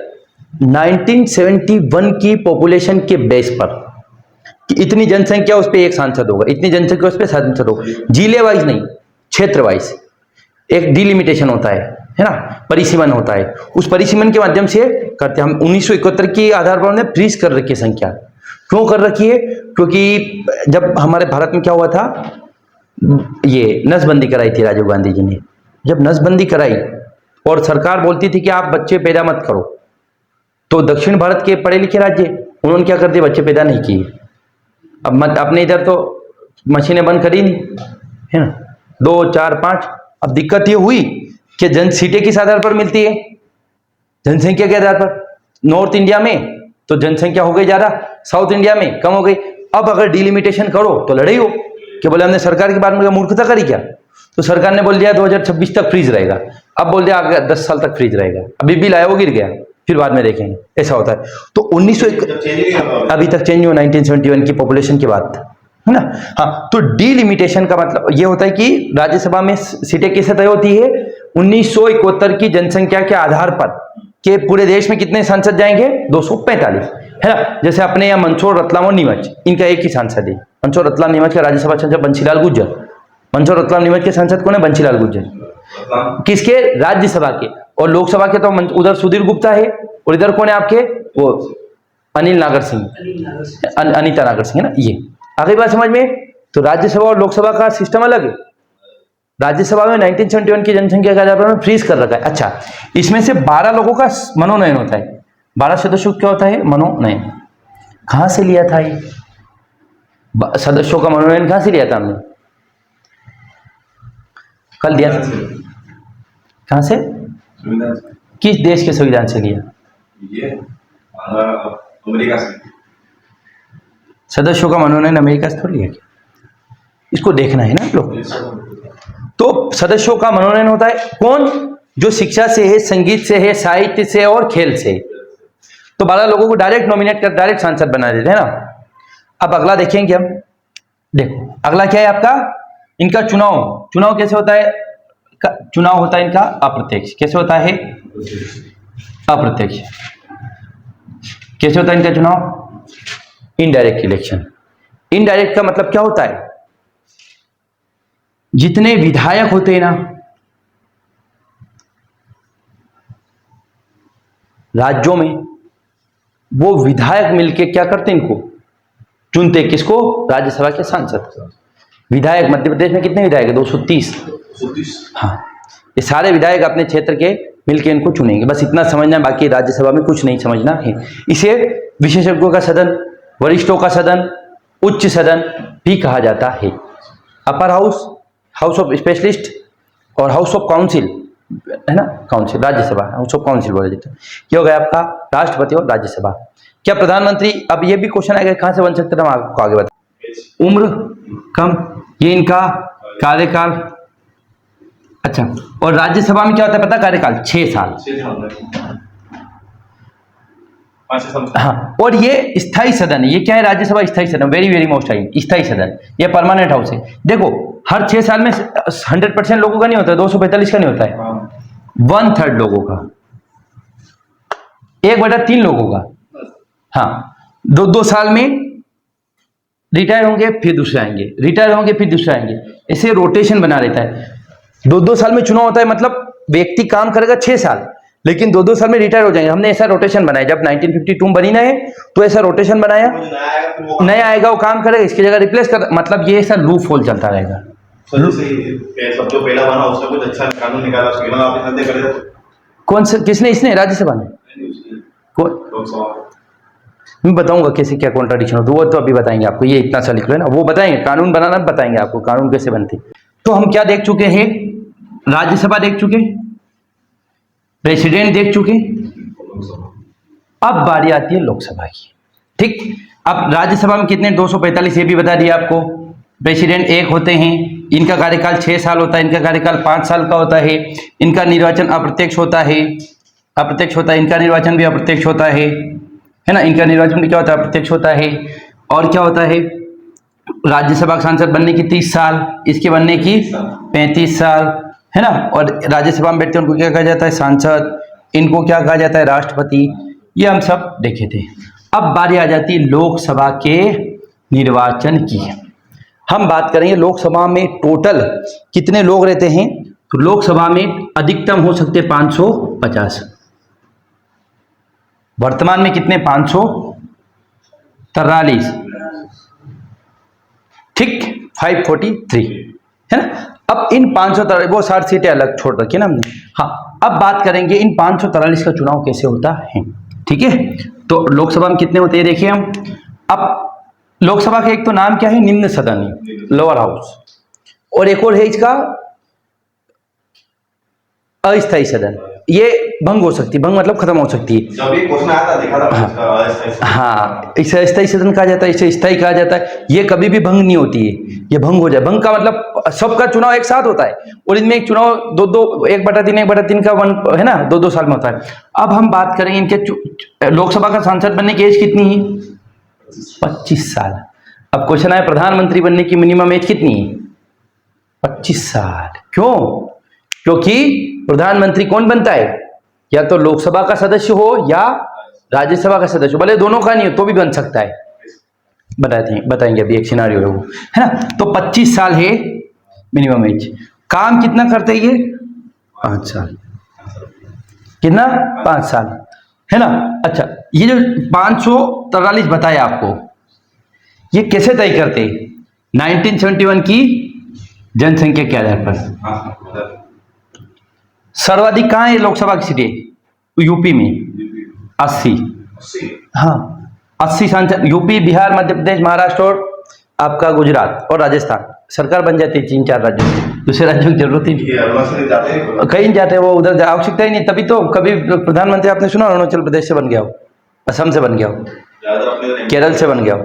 1971 की पॉपुलेशन के बेस पर, कि इतनी जनसंख्या उस पर एक सांसद होगा, इतनी जनसंख्या उस पर सांसद होगा, जिले वाइज नहीं, क्षेत्र वाइज एक डिलिमिटेशन होता है ना, परिसीमन होता है। उस परिसीमन के माध्यम से करते हैं। हम 1971 के आधार पर हमने फ्रीज कर रखी है संख्या। क्यों कर रखी है? क्योंकि जब हमारे भारत में क्या हुआ था, ये नसबंदी कराई थी राजीव गांधी जी ने। जब नसबंदी कराई और सरकार बोलती थी कि आप बच्चे पैदा मत करो, तो दक्षिण भारत के पढ़े लिखे राज्य, उन्होंने क्या कर दिया? बच्चे पैदा नहीं किए। अब अपने इधर तो मशीनें बंद करी नहीं, है ना, 2, 4, 5। अब दिक्कत ये हुई कि सीटें किस आधार पर मिलती है? जनसंख्या के आधार पर। नॉर्थ इंडिया में तो जनसंख्या हो गई ज्यादा, साउथ इंडिया में कम हो गई। अब अगर डिलिमिटेशन करो तो लड़ाई हो कि बोले हमने सरकार के बारे में मूर्खता करी क्या? तो सरकार ने बोल दिया 2026 तक फ्रीज रहेगा। अब बोल दिया आगे 10 साल तक फ्रीज रहेगा। अभी बिल आया, वो गिर गया, फिर बाद में देखेंगे, ऐसा होता है। तो 1901 अभी तक चेंज हुआ 1971 की पॉपुलेशन की बात, है ना। हाँ, तो डिलिमिटेशन का मतलब ये होता है कि राज्यसभा में सीटें कैसे तय होती है? 1971 की जनसंख्या के आधार पर कि पूरे देश में कितने सांसद जाएंगे? 245, है ना। जैसे अपने यहाँ मंदसौर, रतलाम और नीमच, इनका एक ही सांसद है। मंदसौर, रतलाम, नीमच का राज्यसभा सांसद बंशीलाल गुर्जर। मंदसौर, रतलाम, नीमच के सांसद कौन है? बंशीलाल गुर्जर। किसके? राज्यसभा के। और लोकसभा के तो उधर सुधीर गुप्ता है, और इधर कौन है आपके? वो अनिल नागर सिंह, अनिता नागर सिंह, है ना। ये आगे बात समझ में। तो राज्यसभा और लोकसभा का सिस्टम अलग है। राज्यसभा में 1971 की जनसंख्या के आधार पर फ्रीज कर रखा है। अच्छा, इसमें से 12 लोगों का मनोनयन होता है। 12 सदस्यों क्या होता है? मनोनयन। कहां से लिया था ये सदस्यों का मनोनयन? कहां से लिया था हमने? कल दिया था। कहां से? किस देश के संविधान से लिया? ये अमेरिका से। सदस्यों का मनोनयन अमेरिका से थोड़ी लिया क्या? इसको देखना है ना आप लोग। तो सदस्यों का मनोनयन होता है कौन? जो शिक्षा से है, संगीत से है, साहित्य से और खेल से। तो 12 लोगों को डायरेक्ट नॉमिनेट कर डायरेक्ट सांसद बना देते हैं ना। अब अगला देखेंगे हम। देखो अगला क्या है आपका? इनका चुनाव। चुनाव कैसे होता है? चुनाव होता है इनका अप्रत्यक्ष। कैसे होता है? अप्रत्यक्ष। कैसे होता है इनका चुनाव? Indirect election. इनडायरेक्ट का मतलब क्या होता है? जितने विधायक होते हैं ना राज्यों में, वो विधायक मिलके क्या करते हैं? इनको चुनते। किसको? राज्यसभा के सांसद। विधायक मध्य प्रदेश में कितने विधायक है? 230। हाँ, ये सारे विधायक अपने क्षेत्र के मिलके इनको चुनेंगे। बस इतना समझना, बाकी राज्यसभा में कुछ नहीं समझना है। इसे विशेषज्ञों का सदन, वरिष्ठों का सदन, उच्च सदन भी कहा जाता है। Upper house, house of specialist और हाउस ऑफ काउंसिल, है ना, council, Rajya Sabha, house of council बोला जाता है। ये हो गया आपका राष्ट्रपति और राज्यसभा। क्या प्रधानमंत्री, अब ये भी क्वेश्चन आएगा कहां से बन सकते हैं, हम आपको आगे बता। उम्र कम, ये इनका कार्यकाल। अच्छा, और राज्यसभा में क्या होता है पता? कार्यकाल 6 साल। हाँ, और ये स्थायी सदन है। ये क्या है? राज्यसभा स्थायी सदन, वेरी वेरी मोस्ट हाई स्थायी सदन। ये परमानेंट हाउस है। देखो हर 6 साल में 100% लोगों का नहीं होता है, 245 का नहीं होता है, 1/3 लोगों का। 1/3 लोगों का। हाँ, 2-2 साल में रिटायर होंगे फिर दूसरे आएंगे, रिटायर होंगे फिर दूसरे आएंगे, ऐसे रोटेशन बना रहता है। 2-2 साल में चुनाव होता है, मतलब व्यक्ति काम करेगा 6 साल, लेकिन 2-2 साल में रिटायर हो जाएंगे। हमने ऐसा रोटेशन बनाया, जब 1952 बनी ना है तो ऐसा रोटेशन बनाया, जो नया आएगा फिर वो नया आएगा वो काम करेगा, इसकी जगह रिप्लेस कर, मतलब ये ऐसा लूप होल चलता रहेगा। सर जैसे सब जो पहला बना उसने कुछ अच्छा कानून निकाला, उसके बाद आप इसे कर देते कौन से, किसने, इसने, राज्यसभा ने, कौन, लोकसभा मैं बताऊंगा कैसे क्या कॉन्ट्राडिक्शन होता है, वो तो अभी बताएंगे आपको, ये इतना सा लिख लो है ना, वो बताएंगे, कानून बनाना बताएंगे आपको कानून कैसे बनते। तो हम क्या देख चुके हैं, राज्यसभा देख चुके, प्रेसिडेंट देख चुके, अब बारी आती है लोकसभा की। ठीक, अब राज्यसभा में कितने, 245, ये भी बता दिया आपको। प्रेसिडेंट 1 होते हैं, इनका कार्यकाल 6 साल होता है, इनका कार्यकाल 5 साल का होता है, इनका निर्वाचन अप्रत्यक्ष होता है, अप्रत्यक्ष होता है, इनका निर्वाचन भी अप्रत्यक्ष होता है ना, इनका निर्वाचन भी क्या होता है, अप्रत्यक्ष होता है। और क्या होता है, राज्यसभा का सांसद बनने की 30 साल, इसके बनने की 35 साल, है ना। और राज्यसभा में बैठते हैं उनको क्या कहा जाता है, सांसद, इनको क्या कहा जाता है, राष्ट्रपति, ये हम सब देखे थे। अब बारी आ जाती है लोकसभा के निर्वाचन की। हम बात करेंगे लोकसभा में टोटल कितने लोग रहते हैं, तो लोकसभा में अधिकतम हो सकते 550, वर्तमान में कितने, 543, ठीक, 543, है ना। अब इन 543, वो 60 सीटें अलग छोड़ रखी ना हमने। हाँ, अब बात करेंगे इन 543 का चुनाव कैसे होता है, ठीक है। तो लोकसभा में कितने होते हैं देखिए हम। अब लोकसभा का एक तो नाम क्या है, निम्न सदन, लोअर हाउस, और एक और है इसका अस्थायी सदन, ये भंग हो सकती है, भंग मतलब खत्म हो सकती है। जब ये क्वेश्चन आया था देखा था इसका हाँ, इसे अस्थायी सदन कहा जाता है, इसे स्थायी कहा जाता है। ये कभी भी भंग नहीं होती है, ये भंग हो जाए, भंग का मतलब सबका चुनाव एक साथ होता है, और इनमें एक चुनाव 1/3 का है ना, 2-2 साल में होता है। अब हम बात करेंगे इनके लोकसभा का सांसद बनने की एज कितनी है, 25 साल। अब क्वेश्चन आया प्रधानमंत्री बनने की मिनिमम एज कितनी है, 25 साल। क्यों, क्योंकि प्रधानमंत्री कौन बनता है, या तो लोकसभा का सदस्य हो या राज्यसभा का सदस्य हो, भले दोनों का नहीं हो तो भी बन सकता है। बताएंगे अभी, एक सिनारियो है वो, है ना। तो 25 साल है मिनिमम एज। काम कितना करते हैं ये, 5 साल, कितना, 5 साल, है ना। अच्छा, ये जो 543 बताया आपको, ये कैसे तय करते हैं, 1971 की जनसंख्या के आधार पर। सर्वाधिक कहाँ है लोकसभा की सीटें, यूपी में 80, हाँ 80 सांसद, यूपी, बिहार, मध्य प्रदेश, महाराष्ट्र और आपका गुजरात और राजस्थान, सरकार बन जाती है 3-4 राज्यों में, दूसरे राज्यों की जरूरत ही नहीं, कहीं नहीं जाते वो, उधर आवश्यकता ही नहीं। तभी तो कभी प्रधानमंत्री आपने सुना अरुणाचल प्रदेश से बन गया हो, असम से बन गया हो, केरल से बन गया हो,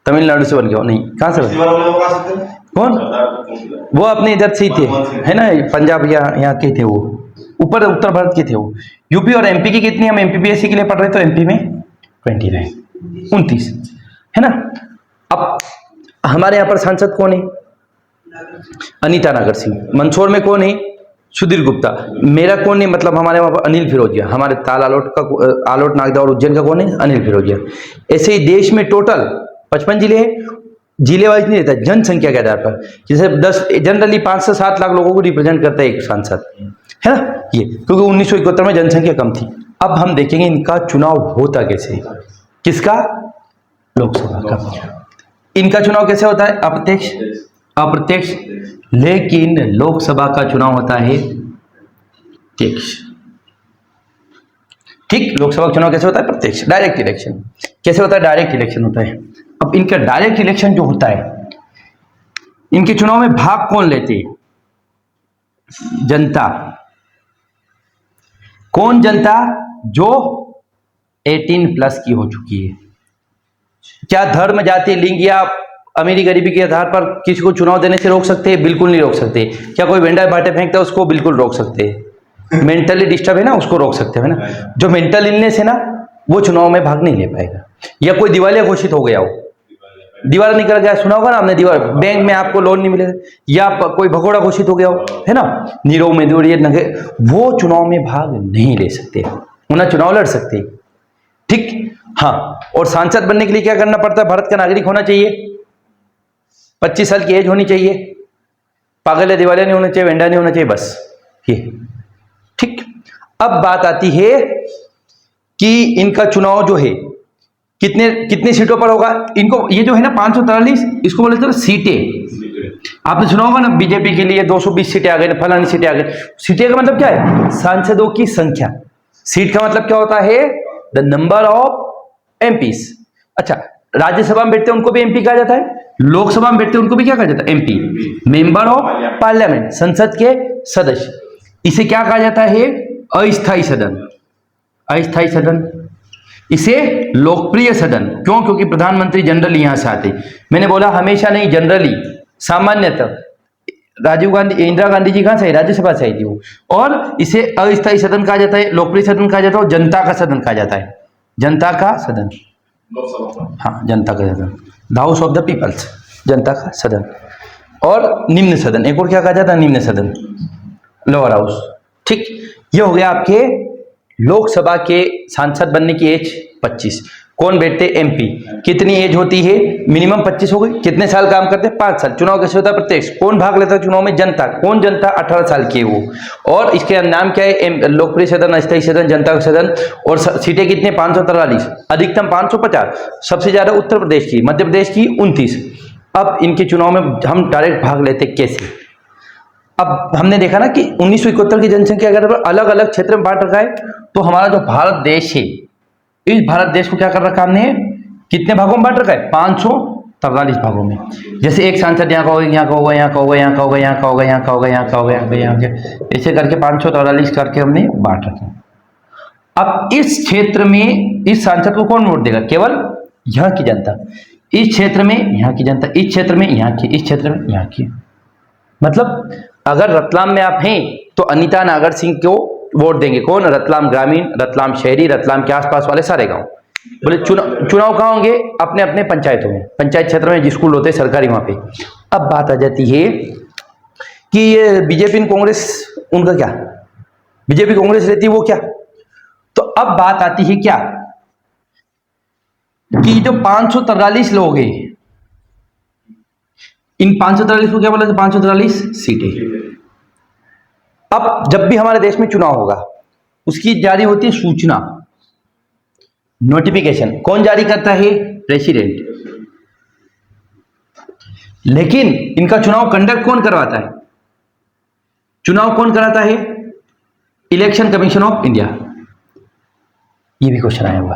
तमिलनाडु से बन गया हो, नहीं, कहाँ से बन, कौन, वो अपने इधर से ही थे, है ना, पंजाब या यहाँ के थे, वो ऊपर उत्तर भारत के थे वो। यूपी और एमपी की कितनी, हम एमपीपीएससी के लिए पढ़ रहे तो एमपी में 29, है ना। अब हमारे यहाँ पर सांसद कौन है, अनीता नागर सिंह। मंदसौर में कौन है, सुधीर गुप्ता। मेरा कौन है, मतलब हमारे वहाँ पर अनिल फिरोजिया। हमारे ताल आलोट नागदा और उज्जैन का कौन है, अनिल फिरोजिया। ऐसे ही देश में टोटल 55 जिले हैं, जिले वाइज नहीं रहता, जनसंख्या के आधार पर। जैसे 10 जनरली 5 से 7 लाख लोगों को रिप्रेजेंट करता है एक सांसद, है ना, ये, क्योंकि 1971 में जनसंख्या कम थी। अब हम देखेंगे इनका चुनाव होता कैसे, किसका, लोकसभा का। इनका चुनाव कैसे होता है, अप्रत्यक्ष, अप्रत्यक्ष, लेकिन लोकसभा का चुनाव होता है प्रत्यक्ष। ठीक, लोकसभा का चुनाव कैसे होता है, प्रत्यक्ष, डायरेक्ट इलेक्शन। कैसे होता है, डायरेक्ट इलेक्शन होता है। अब इनका डायरेक्ट इलेक्शन जो होता है, इनके चुनाव में भाग कौन लेते है, जनता। कौन जनता, जो 18+ की हो चुकी है। क्या धर्म, जाति, लिंग या अमीरी गरीबी के आधार पर किसी को चुनाव देने से रोक सकते हैं, बिल्कुल नहीं रोक सकते। क्या कोई वेंडा बाटे फेंकता है उसको बिल्कुल रोक सकते हैं। मेंटली डिस्टर्ब है ना, उसको रोक सकते हैं ना। जो मेंटल इलनेस है ना, वो चुनाव में भाग नहीं ले पाएगा। या कोई दिवालिया घोषित हो गया हो, दीवार निकल गया, सुना होगा ना आपने, दीवार, बैंक में आपको लोन नहीं मिलेगा, या कोई भगोड़ा घोषित हो गया हो, है ना, नीरव मेदुरी नगे, वो चुनाव में भाग नहीं ले सकते, उन्हें चुनाव लड़ सकते, ठीक। हाँ, और सांसद बनने के लिए क्या करना पड़ता है? भारत का नागरिक होना चाहिए, 25 साल की एज होनी चाहिए, पागल या दिवालिया नहीं होना चाहिए, वेंडा नहीं होना चाहिए, बस ये। ठीक। अब बात आती है कि इनका चुनाव जो है कितने सीटों पर होगा। इनको ये जो है ना 543, इसको बोलते हैं सीटें। आपने सुना होगा ना, बीजेपी के लिए 220 सीटें आ गई, फलानी सीटें आ गई। सीटें का मतलब क्या है? सांसदों की संख्या। सीट का मतलब क्या होता है? The number of MPs. अच्छा, राज्यसभा में बैठते हैं उनको भी एमपी कहा जाता है, लोकसभा में बैठते हैं उनको भी क्या कहा जाता है? एमपी, मेंबर ऑफ पार्लियामेंट, संसद के सदस्य। इसे क्या कहा जाता है? अस्थायी सदन। अस्थायी सदन, इसे लोकप्रिय सदन। क्यों? क्योंकि प्रधानमंत्री जनरली यहां से आते। मैंने बोला हमेशा नहीं, जनरली, सामान्यतः। राजीव गांधी, इंदिरा गांधी जी कहां से आई? राज्यसभा से आई थी वो। और इसे अस्थायी सदन कहा जाता है, लोकप्रिय सदन कहा जाता है, और जनता का सदन कहा जाता है। जनता का सदन, हाँ, जनता का सदन, the house of the peoples, जनता का सदन। और निम्न सदन, एक और क्या कहा जाता है? निम्न सदन, लोअर हाउस। ठीक। ये हो गया आपके लोकसभा के सांसद बनने की एज 25। कौन बैठते? एमपी। कितनी एज होती है? मिनिमम 25 हो गई। कितने साल काम करते हैं? 5 साल। चुनाव कैसे होता है? प्रत्यक्ष। कौन भाग लेता है चुनाव में? जनता। कौन जनता? 18 साल की है वो। और इसके नाम क्या है? लोकप्रिय सदन, अस्थायी सदन, जनता का सदन। और सीटें कितने? 543, अधिकतम 550। सबसे ज्यादा उत्तर प्रदेश की, मध्य प्रदेश की 29। अब इनके चुनाव में हम डायरेक्ट भाग लेते कैसे? अब हमने देखा ना कि 1971 की जनसंख्या अगर अलग अलग क्षेत्र में बांट रखा है, तो हमारा जो भारत देश है, इस भारत देश को क्या कर रखा हमने? कितने भागों में बांट रखा है? 543 भागों में। जैसे एक सांसद यहाँ का होगा, यहाँ का होगा, यहाँ का होगा, यहाँ का होगा, यहाँ का होगा, यहाँ का होगा, यहाँ का होगा, यहाँ का, ऐसे करके 543 करके हमने बांट रखा। अब इस क्षेत्र में इस सांसद को कौन वोट देगा? केवल यहाँ की जनता। इस क्षेत्र में यहाँ की जनता, इस क्षेत्र में यहाँ की, इस क्षेत्र में यहाँ की। मतलब अगर रतलाम में आप हैं तो अनीता नागर सिंह को वोट देंगे। कौन? रतलाम ग्रामीण, रतलाम शहरी, रतलाम के आसपास वाले सारे गांव। बोले चुनाव कहाँ होंगे? अपने अपने पंचायतों में, पंचायत क्षेत्र में जो स्कूल होते हैं सरकारी, वहां पे। अब बात आ जाती है कि ये बीजेपी कांग्रेस, उनका क्या? बीजेपी कांग्रेस रहती है वो क्या? तो अब बात आती है क्या कि जो 543 लोग हैं, इन 543 को क्या बोला था? 543 सीटें। अब जब भी हमारे देश में चुनाव होगा, उसकी जारी होती है सूचना, नोटिफिकेशन। कौन जारी करता है? प्रेसिडेंट। लेकिन इनका चुनाव कंडक्ट कौन करवाता है? चुनाव कौन कराता है? Election commission of India. ये भी क्वेश्चन आया हुआ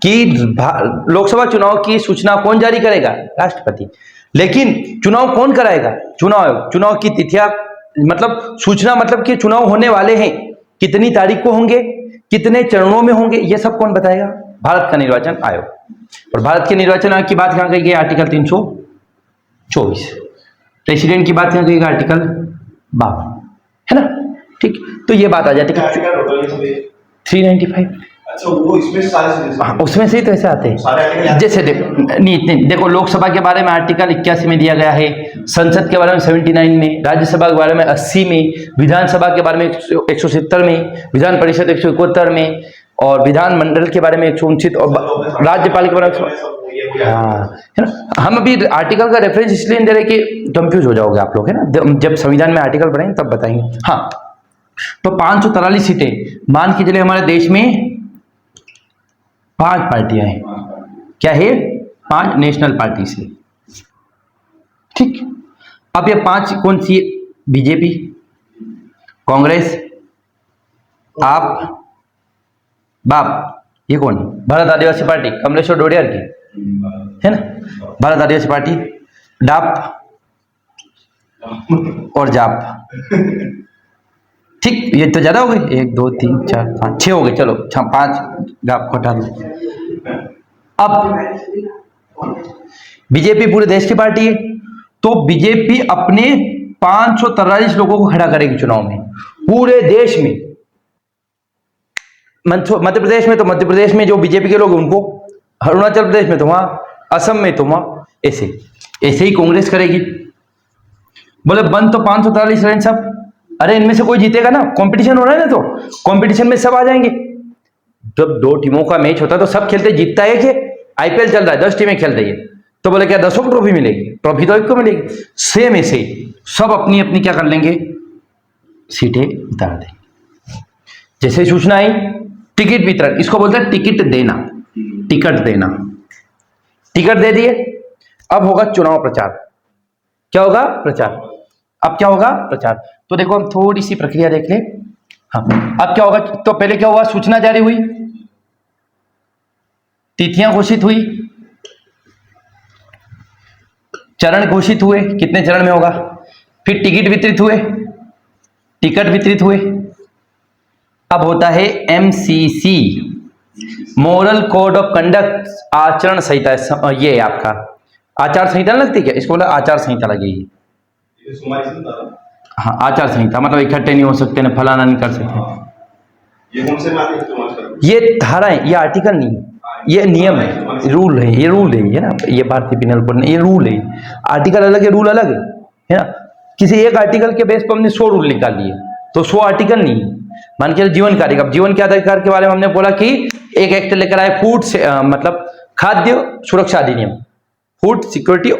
कि लोकसभा चुनाव की सूचना कौन जारी करेगा? राष्ट्रपति। लेकिन चुनाव कौन कराएगा? चुनाव की तिथियां, मतलब सूचना, मतलब कि चुनाव होने वाले हैं, कितनी तारीख को होंगे, कितने चरणों में होंगे, ये सब कौन बताएगा? भारत का निर्वाचन आयोग। और भारत के निर्वाचन आयोग की बात कहां कही गई? आर्टिकल 324। प्रेसिडेंट की बात कहां कही गई? आर्टिकल 52, है ना? ठीक। तो ये बात आ जाती है 395। अच्छा, वो इसमें सारे उसमें से ही तो ऐसे आते हैं। जैसे देखो, लोकसभा के बारे में आर्टिकल 81 में दिया गया है, संसद के बारे में 79 में, राज्यसभा के बारे में 80 में, विधानसभा के बारे में 170 में, विधान परिषद 171 में, और विधानमंडल के बारे में 169, और राज्यपाल के बारे में। हाँ, है ना? हम अभी आर्टिकल का रेफरेंस इसलिए दे रहे कि कंफ्यूज हो जाओगे आप लोग, है ना? जब संविधान में आर्टिकल बनाएंगे तब बताएंगे। हाँ, तो 543 सीटें मान के चलिए हमारे देश में 5 पार्टियां हैं। क्या है? 5 नेशनल पार्टी से। ठीक। अब ये 5 कौन सी? बीजेपी, कांग्रेस, आप, बाप, ये कौन? भारत आदिवासी पार्टी, कमलेश्वर डोडियार की, है ना? भारत आदिवासी पार्टी, डाप और जाप। ठीक। ये तो ज्यादा हो गई, 1 2 3 4 5 6 हो गए। चलो 5 डाप को हटा दो। अब बीजेपी पूरे देश की पार्टी है, तो बीजेपी अपने 543 लोगों को खड़ा करेगी चुनाव में पूरे देश में। मध्य प्रदेश में तो मध्य प्रदेश में जो बीजेपी के लोग उनको, अरुणाचल प्रदेश में तो वहां, असम में तो वहां, ऐसे ऐसे ही कांग्रेस करेगी। बोले बंद तो 543 रहे सब। अरे इनमें से कोई जीतेगा ना, कंपटीशन हो रहा है ना, तो कंपटीशन में सब आ जाएंगे। जब दो टीमों का मैच होता है तो सब खेलते, जीतता है कि आईपीएल चल रहा है 10 टीमें खेल रही है, तो बोले क्या 10 को ट्रॉफी मिलेगी? ट्रॉफी तो एक को मिलेगी। सेम ऐसे ही सब अपनी अपनी क्या कर लेंगे, सीटें उतार देंगे। जैसे सूचना आई टिकट वितरण, इसको बोलते हैं टिकट देना, टिकट देना, टिकट दे दिए। अब होगा चुनाव प्रचार। क्या होगा? प्रचार। अब क्या होगा? प्रचार। तो देखो हम थोड़ी सी प्रक्रिया देख ले। हाँ, अब क्या होगा? तो पहले क्या हुआ? सूचना जारी हुई, तिथियां घोषित हुई, चरण घोषित हुए, कितने चरण में होगा, फिर टिकट वितरित हुए, टिकट वितरित हुए। अब होता है MCC, moral code of conduct, आचरण संहिता। ये आपका आचार संहिता लगती क्या? इसको बोला आचार संहिता लगेगी। ये सुमारी से बता रहा हाँ, आचार संहिता मतलब इकट्ठे नहीं हो सकते, ना फलाना नहीं कर सकते। हूं। ये कौन से माध्यम से तुम्हारे ये धाराएं, ये आर्टिकल नहीं, ये नियम है, रूल है, ये रूल है ना, ये भारतीय पिनल कोड, ये रूल है। आर्टिकल अलग है, रूल अलग है ना। किसी एक आर्टिकल के बेस पर हमने 100 रूल निकाल लिए, तो 100 आर्टिकल नहीं। मान के जीवन का अधिकार, जीवन के अधिकार के बारे में हमने बोला कि एक एक्ट लेकर आए, फूड से मतलब खाद्य सुरक्षा अधिनियम, फूड सिक्योरिटी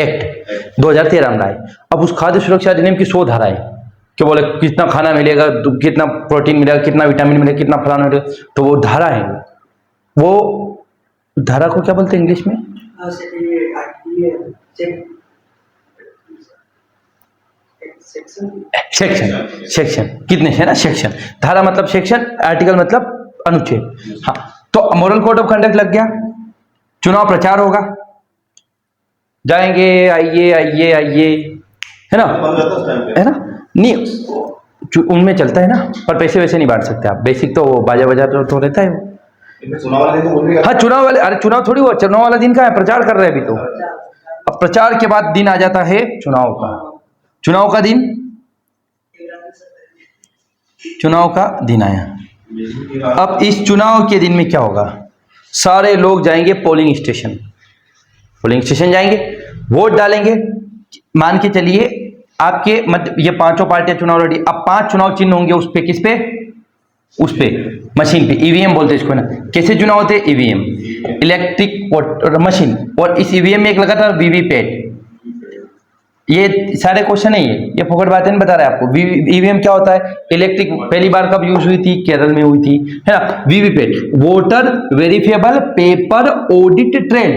एक्ट 2013 में लाए। अब उस खाद्य सुरक्षा अधिनियम की 100 धाराएं, कि बोले कितना खाना मिलेगा, कितना प्रोटीन मिलेगा, कितना विटामिन मिलेगा, कितना फलाना मिलेगा, तो वो धारा है। वो धारा को क्या बोलते हैं इंग्लिश में? सेक्शन। सेक्शन कितने है ना, सेक्शन। धारा मतलब सेक्शन, आर्टिकल मतलब अनुच्छेद। हाँ, तो मॉरल कोड ऑफ कंडक्ट लग गया, चुनाव प्रचार होगा, जाएंगे, आइए आइए आइए, है ना, है ना। नहीं, उनमें चलता है ना, पर पैसे वैसे नहीं बांट सकते आप, बेसिक तो बाजा बाजा तो रहता है वो। चुनाव वाले दिन तो बोल रही है। हाँ, चुनाव वाले, अरे चुनाव थोड़ी हुआ, चुनाव वाला दिन का है, प्रचार कर रहे हैं अभी तो। अब प्रचार के बाद दिन आ जाता है चुनाव का। चुनाव का दिन, चुनाव का दिन आया। अब इस चुनाव के दिन में क्या होगा? सारे लोग जाएंगे पोलिंग स्टेशन, पोलिंग स्टेशन जाएंगे, वोट डालेंगे। मान के चलिए आपके ये पांचों पार्टियां चुनाव लड़ी, अब 5 चुनाव चिन्ह होंगे उस पे, किस पे? उस पे मशीन पे, ईवीएम बोलते हैं इसको ना। कैसे चुनाव होते हैं? ईवीएम, इलेक्ट्रिक वोटर मशीन, और इस ईवीएम में एक लगा था वीवीपैट। ये सारे क्वेश्चन है, ये फोकट बातें नहीं बता रहा है आपको। ईवीएम क्या होता है? इलेक्ट्रिक, पहली बार कब यूज हुई थी? केरल में हुई थी, है ना। VVPAT, voter verifiable paper audit trail,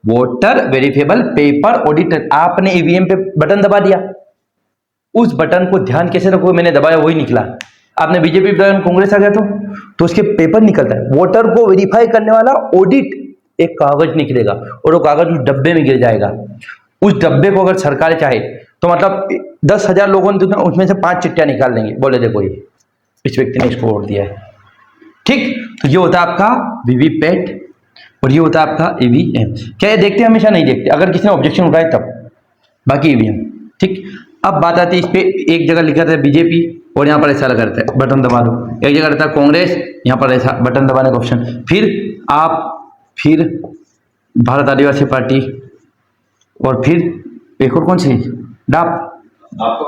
voter verifiable paper audit trail. आपने ईवीएम पे बटन दबा दिया, उस बटन को ध्यान कैसे रखो, मैंने दबाया वही निकला। आपने बीजेपी कांग्रेस आ गया तो उसके पेपर निकलता है। वोटर को वेरीफाई करने वाला ऑडिट एक कागज निकलेगा, और वो कागज उस डब्बे में गिर जाएगा। उस डब्बे को अगर सरकार चाहे तो मतलब 10,000 लोगों ने उसमें से 5 चिट्ठियां निकाल देंगे, बोले देखो ये इस व्यक्ति ने इसको वोट दिया है, ठीक। तो ये होता है आपका वीवीपैट, और ये होता है आपका ईवीएम। क्या ये देखते हैं? हमेशा नहीं देखते, अगर किसी ने ऑब्जेक्शन उठाए तब, बाकी ईवीएम, ठीक। अब बात आती है इस पे, एक जगह लिखा था बीजेपी और यहाँ पर ऐसा लगा रहता है बटन दबा दो, एक जगह रहता है कांग्रेस, यहाँ पर ऐसा बटन दबाने का ऑप्शन, फिर भारत आदिवासी पार्टी, और फिर एक और कौन सी, डाप, आपको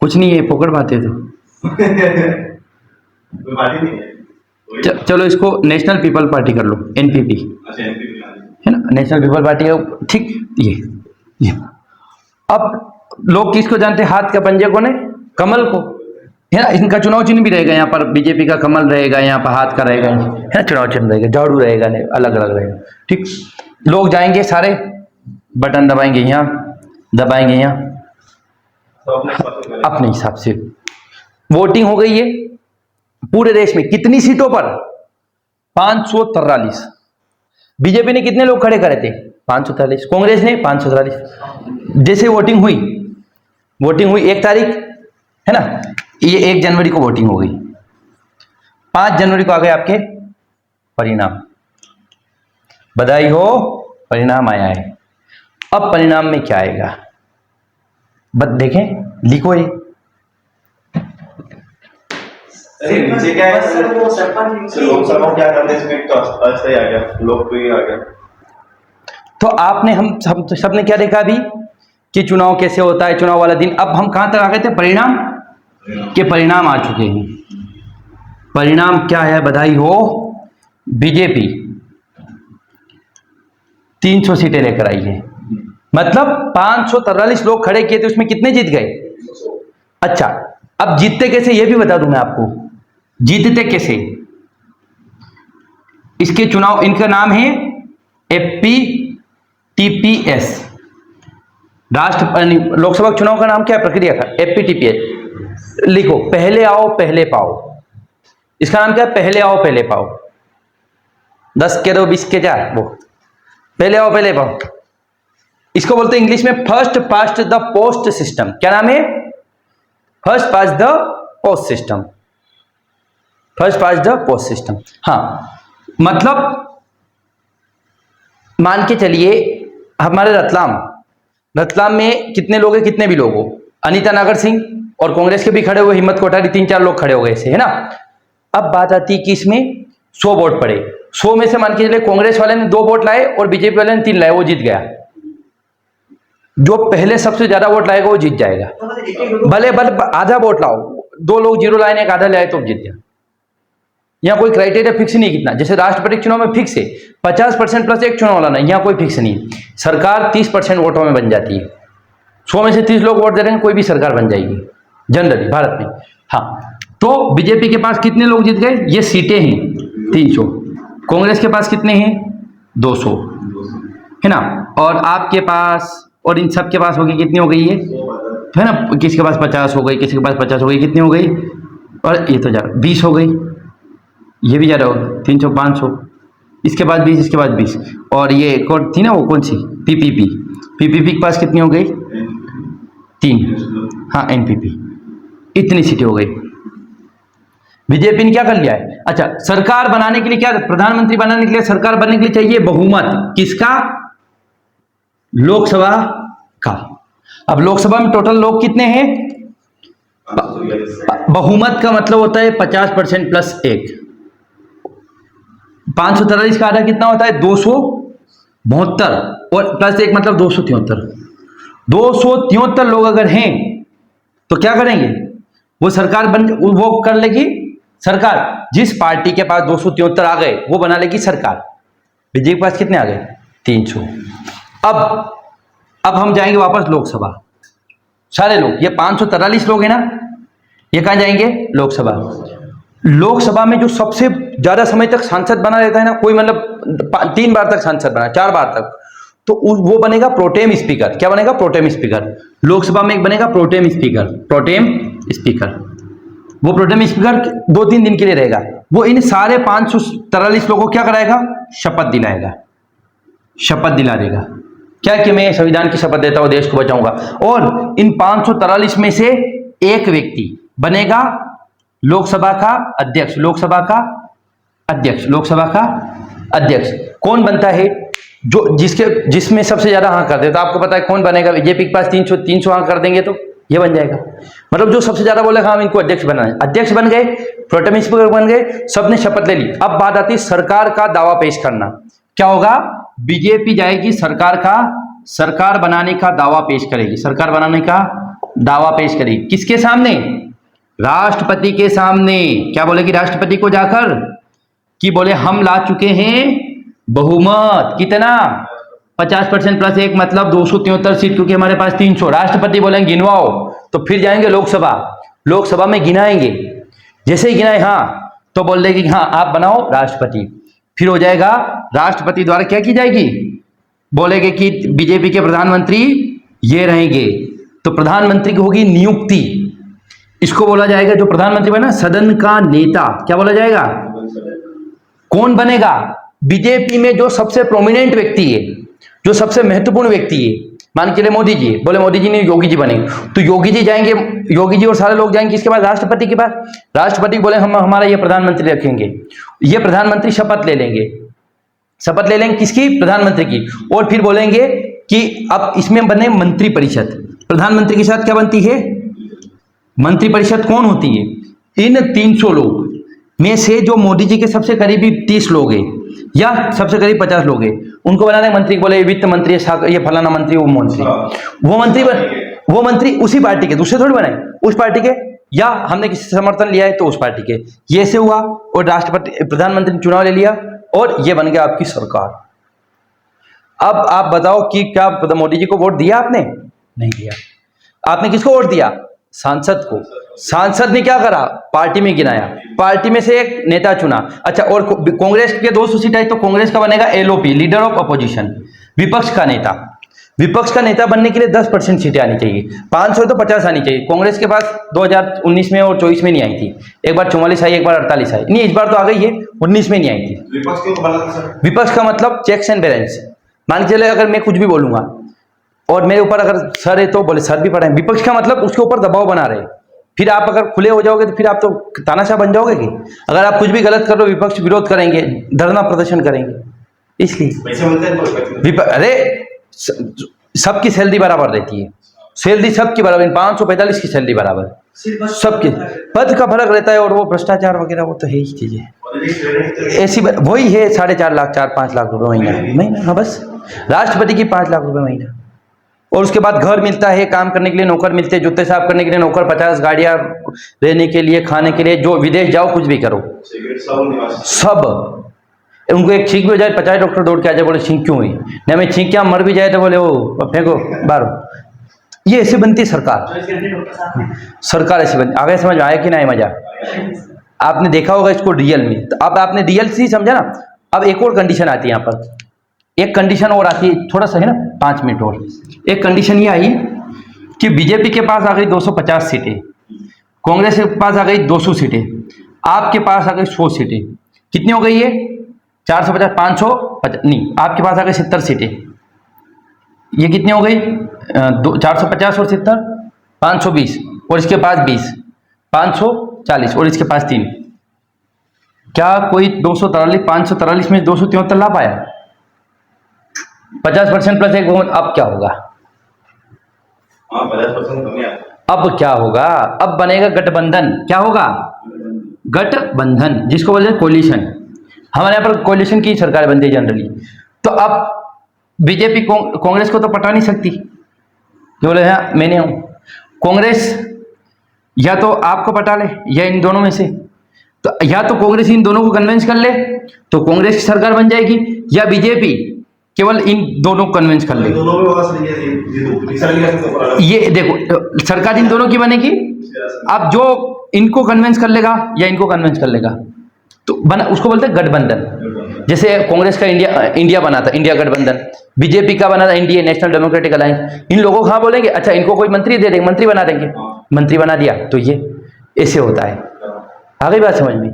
कुछ नहीं है, पोकट बातें तो। कोई पार्टी नहीं है। चलो इसको नेशनल पीपल पार्टी कर लो, एनपीपी, अच्छा, एमपी है ना, नेशनल पीपल पार्टी है, ठीक। ये अब लोग किसको जानते हैं? हाथ का पंजे को ने, कमल को, है ना। इनका चुनाव चिन्ह भी रहेगा, यहाँ पर बीजेपी का कमल रहेगा, यहाँ पर हाथ का रहेगा, है ना, चुनाव चिन्ह रहेगा, झाड़ू रहेगा, नहीं अलग अलग रहेगा, ठीक। लोग जाएंगे सारे, बटन दबाएंगे यहाँ, दबाएंगे यहाँ, तो अपने हिसाब से वोटिंग हो गई है। पूरे देश में कितनी सीटों पर? 543। बीजेपी ने कितने लोग खड़े करे थे? 543। कांग्रेस ने 543। जैसे वोटिंग हुई 1 तारीख, है ना, ये 1 जनवरी को वोटिंग हो गई, 5 जनवरी को आ गए आपके परिणाम, बधाई हो, परिणाम आया है। अब परिणाम में क्या आएगा? बस देखें, लिखो ये, नीचे क्या है? सर वो सरपंच लोकसभा क्या करते हैं इसमें? तो ऐसा ही आ गया, लोकप्रिय आ गया। तो आपने हम सबने क्या देखा अभी कि चुनाव कैसे होता है, चुनाव वाला दिन। अब हम कहां तक आ गए थे? परिणाम के परिणाम आ चुके हैं, परिणाम क्या है? बधाई हो, बीजेपी 300 सीटें लेकर आई है। मतलब 543 लोग खड़े किए थे, उसमें कितने जीत गए? अच्छा, अब जीतते कैसे ये भी बता दूं मैं आपको। जीतते कैसे? इसके चुनाव, इनका नाम है FPTPS, लोकसभा चुनाव का नाम क्या है? प्रक्रिया का FPTPS लिखो, पहले आओ पहले पाओ। इसका नाम क्या है? पहले आओ पहले पाओ। 10 के 2 20 के 4, वो पहले आओ पहले पाओ। इसको बोलते हैं इंग्लिश में first past the post system. क्या नाम है? First past the post system. First past the post system. हाँ, मतलब मान के चलिए हमारे रतलाम में कितने लोग हैं? कितने भी लोग हो, अनीता नागर सिंह और कांग्रेस के भी खड़े हुए, हिम्मत कोठारी, 3-4 लोग खड़े हो गए ऐसे, है ना। अब बात आती है कि इसमें 100 वोट पड़े। 100 में से मान के चलिए कांग्रेस वाले ने 2 वोट लाए और बीजेपी वाले ने 3 लाए, वो जीत गया। जो पहले सबसे ज्यादा वोट लाएगा वो जीत जाएगा। तो मतलब एक भले आधा वोट लाओ, 2 लोग 0 लाए, एक आधा लाए तो जीत गया। यहाँ कोई क्राइटेरिया फिक्स नहीं कितना, जैसे राष्ट्रपति चुनाव में फिक्स है 50% प्लस एक चुनाव लाना, यहाँ कोई फिक्स नहीं। सरकार 30% वोटों में बन जाती है। 100 में से 30 लोग वोट दे रहे हैं, कोई भी सरकार बन जाएगी जनरली भारत में। हाँ, तो बीजेपी के पास कितने लोग जीत गए? ये सीटें हैं 300। कांग्रेस के पास कितने हैं? 200, है ना। और आपके पास और इन सब के पास होगी कितनी हो गई है ना। किसी के पास 50 हो गई, किसी के पास 50 हो गई, कितनी हो गई? और ये तो ज़्यादा 20 हो गई, ये भी ज़्यादा हो गई 300 500, इसके बाद 20, इसके बाद 20। और ये एक और थी ना, वो कौन सी? पीपीपी के पास कितनी हो गई? 3। हाँ, एनपीपी। इतनी सीटें हो गई। बीजेपी ने क्या कर लिया है? अच्छा, सरकार बनाने के लिए क्या, प्रधानमंत्री बनाने के लिए, सरकार बनने के लिए चाहिए बहुमत। किसका? लोकसभा का। अब लोकसभा में टोटल लोग कितने हैं? बहुमत का मतलब होता है 50% प्लस 1। 543 का आधा कितना होता है? 272, और प्लस 1 मतलब 273। 273 लोग अगर हैं तो क्या करेंगे? वो सरकार वो कर लेगी सरकार। जिस पार्टी के पास 273 आ गए वो बना लेगी सरकार। बीजेपी के पास कितने आ गए? 300। अब हम जाएंगे वापस लोकसभा। सारे लोग, ये 543 लोग हैं ना, ये कहाँ जाएंगे? लोकसभा। लोकसभा में जो सबसे ज्यादा समय तक सांसद बना रहता है ना, कोई मतलब 3 बार तक सांसद बना, 4 बार तक, तो वो बनेगा प्रोटेम स्पीकर। क्या बनेगा? Pro tem speaker. लोकसभा में एक बनेगा प्रोटेम स्पीकर। वो प्रोटेम स्पीकर 2-3 दिन के लिए रहेगा। वो इन सारे 543 लोगों को क्या कराएगा? शपथ दिलाएगा। शपथ दिला देगा क्या कि मैं संविधान की शपथ देता हूं, देश को बचाऊंगा। और इन 543 में से एक व्यक्ति बनेगा लोकसभा का अध्यक्ष। लोकसभा का अध्यक्ष कौन बनता है? जो जिसमें सबसे ज्यादा हाँ कर देता। आपको पता है कौन बनेगा? बीजेपी के पास 300 हाँ कर देंगे तो ये बन जाएगा। मतलब जो सबसे ज्यादा बोलेगा हम इनको अध्यक्ष बनाए, अध्यक्ष बन गए, प्रोटेम स्पीकर बन गए, सबने शपथ ले ली। अब बात आती है सरकार का दावा पेश करना। क्या होगा? बीजेपी जाएगी सरकार बनाने का दावा पेश करेगी। सरकार बनाने का दावा पेश करेगी किसके सामने? राष्ट्रपति के सामने। क्या बोलेगी राष्ट्रपति को जाकर? कि बोले हम ला चुके हैं बहुमत। कितना? 50% प्लस 1 मतलब 273 सीट, क्योंकि हमारे पास 300। राष्ट्रपति बोलेंगे गिनवाओ, तो फिर जाएंगे लोकसभा में गिनाएंगे। जैसे ही गिनाए हाँ, तो बोल देगी हाँ आप बनाओ राष्ट्रपति। फिर हो जाएगा राष्ट्रपति द्वारा क्या की जाएगी? बोलेगे कि बीजेपी के प्रधानमंत्री ये रहेंगे, तो प्रधानमंत्री की होगी नियुक्ति। इसको बोला जाएगा, जो प्रधानमंत्री बना, सदन का नेता। क्या बोला जाएगा? कौन बनेगा? बीजेपी में जो सबसे प्रोमिनेंट व्यक्ति है, जो सबसे महत्वपूर्ण व्यक्ति है, मान के लिए मोदी जी, बोले मोदी जी नहीं योगी जी बनेंगे, तो योगी जी जाएंगे, योगी जी और सारे लोग जाएंगे किसके पास? राष्ट्रपति के पास। राष्ट्रपति बोले हम हमारा ये प्रधानमंत्री रखेंगे। ये प्रधानमंत्री शपथ ले लेंगे किसकी? प्रधानमंत्री की। और फिर बोलेंगे कि अब इसमें बने मंत्रिपरिषद। प्रधानमंत्री के साथ क्या बनती है? मंत्रिपरिषद कौन होती है? इन 300 लोग में से जो मोदी जी के सबसे करीबी 30 लोग हैं या सबसे करीब 50 लोग हैं, उनको बनाने मंत्री। बोले वित्त मंत्री, ये फलाना मंत्री, वो मंत्री, वो मंत्री उसी पार्टी के, दूसरे थोड़ी बनाए, उस पार्टी के या हमने किसी से समर्थन लिया है तो उस पार्टी के, ये से हुआ और राष्ट्रपति प्रधानमंत्री ने चुनाव ले लिया और ये बन गया आपकी सरकार। अब आप बताओ कि क्या मोदी जी को वोट दिया आपने? नहीं दिया। आपने किसको वोट दिया? सांसद को। सांसद ने क्या करा? पार्टी में गिनाया, पार्टी में से एक नेता चुना। अच्छा, और कांग्रेस के 200 सीट आई तो कांग्रेस का बनेगा एलओपी, लीडर ऑफ अपोजिशन, विपक्ष का नेता। विपक्ष का नेता बनने के लिए 10% सीटें आनी चाहिए, 500 तो 50 आनी चाहिए। कांग्रेस के पास 2019 में और 24 में नहीं आई थी, एक बार 44 आई, एक बार 48 आई, नहीं इस बार तो आ गई है, 19 में नहीं आई थी। विपक्ष क्यों बना था सर? विपक्ष का मतलब चेक्स एंड बैलेंस। मान के चले अगर मैं कुछ भी बोलूंगा और मेरे ऊपर अगर सर है तो बोले सर भी पढ़े, विपक्ष का मतलब उसके ऊपर दबाव बना रहे। फिर आप अगर खुले हो जाओगे तो फिर आप तो तानाशाह बन जाओगे कि अगर आप कुछ भी गलत कर रहे हो विपक्ष विरोध करेंगे, धरना प्रदर्शन करेंगे। इसलिए पैसे मिलते हैं अरे सबकी सैलरी बराबर रहती है, सैलरी सबकी बराबर, 545 की सैलरी बराबर सबके, पद का फर्क रहता है और वो भ्रष्टाचार वगैरह वो तो है ही चीजें ऐसी वही है। 4.5 लाख 4-5 लाख रुपए महीना, हाँ बस राष्ट्रपति की 5 लाख रुपए महीना। और उसके बाद घर मिलता है, काम करने के लिए नौकर मिलते हैं, जूते साफ करने के लिए नौकर, 50 गाड़ियां, रहने के लिए, खाने के लिए, जो विदेश जाओ कुछ भी करो सब। उनको एक छींक भी हो जाए 50 डॉक्टर दौड़ के आ जाए, बोले छींक क्यों हुई, नहीं हमें छींक क्या मर भी जाए तो बोले वो फेंको बाहर। ये ऐसे बनती है सरकार, सरकार ऐसी बनती। आगे समझ में आया कि नहीं मजा? आपने देखा होगा इसको रियल में, तो अब आपने रियल से समझा ना। अब एक और कंडीशन आती है यहाँ पर, एक कंडीशन और आती है, थोड़ा सा है ना 5 मिनट और। एक कंडीशन ये आई कि बीजेपी के पास आ गई 250 सीटें, कांग्रेस के पास आ गई 200 सीटें, आपके पास आ गई 100 सीटें। कितनी हो गई है? 450, 550 नहीं, आपके पास आ गई 70 सीटें। ये कितनी हो गई? 450 और 70 520, और इसके पास 20 540, और इसके पास 3। क्या कोई 243 543 में 273 ला पाया? 50% प्लस एक बहुमत। अब क्या होगा? 50% कमी है। अब क्या होगा? अब बनेगा गठबंधन। क्या होगा? गठबंधन, जिसको बोलते हैं कोलिशन। हमारे यहाँ पर कोलिशन की सरकार बनती है जनरली। तो अब बीजेपी कांग्रेस को तो पटा नहीं सकती, जो बोले हाँ मैंने हूं। कांग्रेस या तो आपको पटा ले या इन दोनों में से, तो या तो कांग्रेस इन दोनों को कन्विंस कर ले तो कांग्रेस की सरकार बन जाएगी, या बीजेपी केवल इन दोनों को कन्विंस कर ले। ये देखो सरकार इन दोनों की बनेगी। अब जो इनको कन्विंस कर लेगा या इनको कन्विंस कर लेगा तो बना, उसको बोलते हैं गठबंधन। जैसे कांग्रेस का इंडिया बना था, इंडिया गठबंधन। बीजेपी का बना था इंडिया नेशनल डेमोक्रेटिक अलायंस। इन लोगों को हाँ बोलेंगे अच्छा इनको कोई मंत्री दे देंगे, मंत्री बना देंगे, मंत्री बना दिया तो ये ऐसे होता है। आ गई बात समझ में?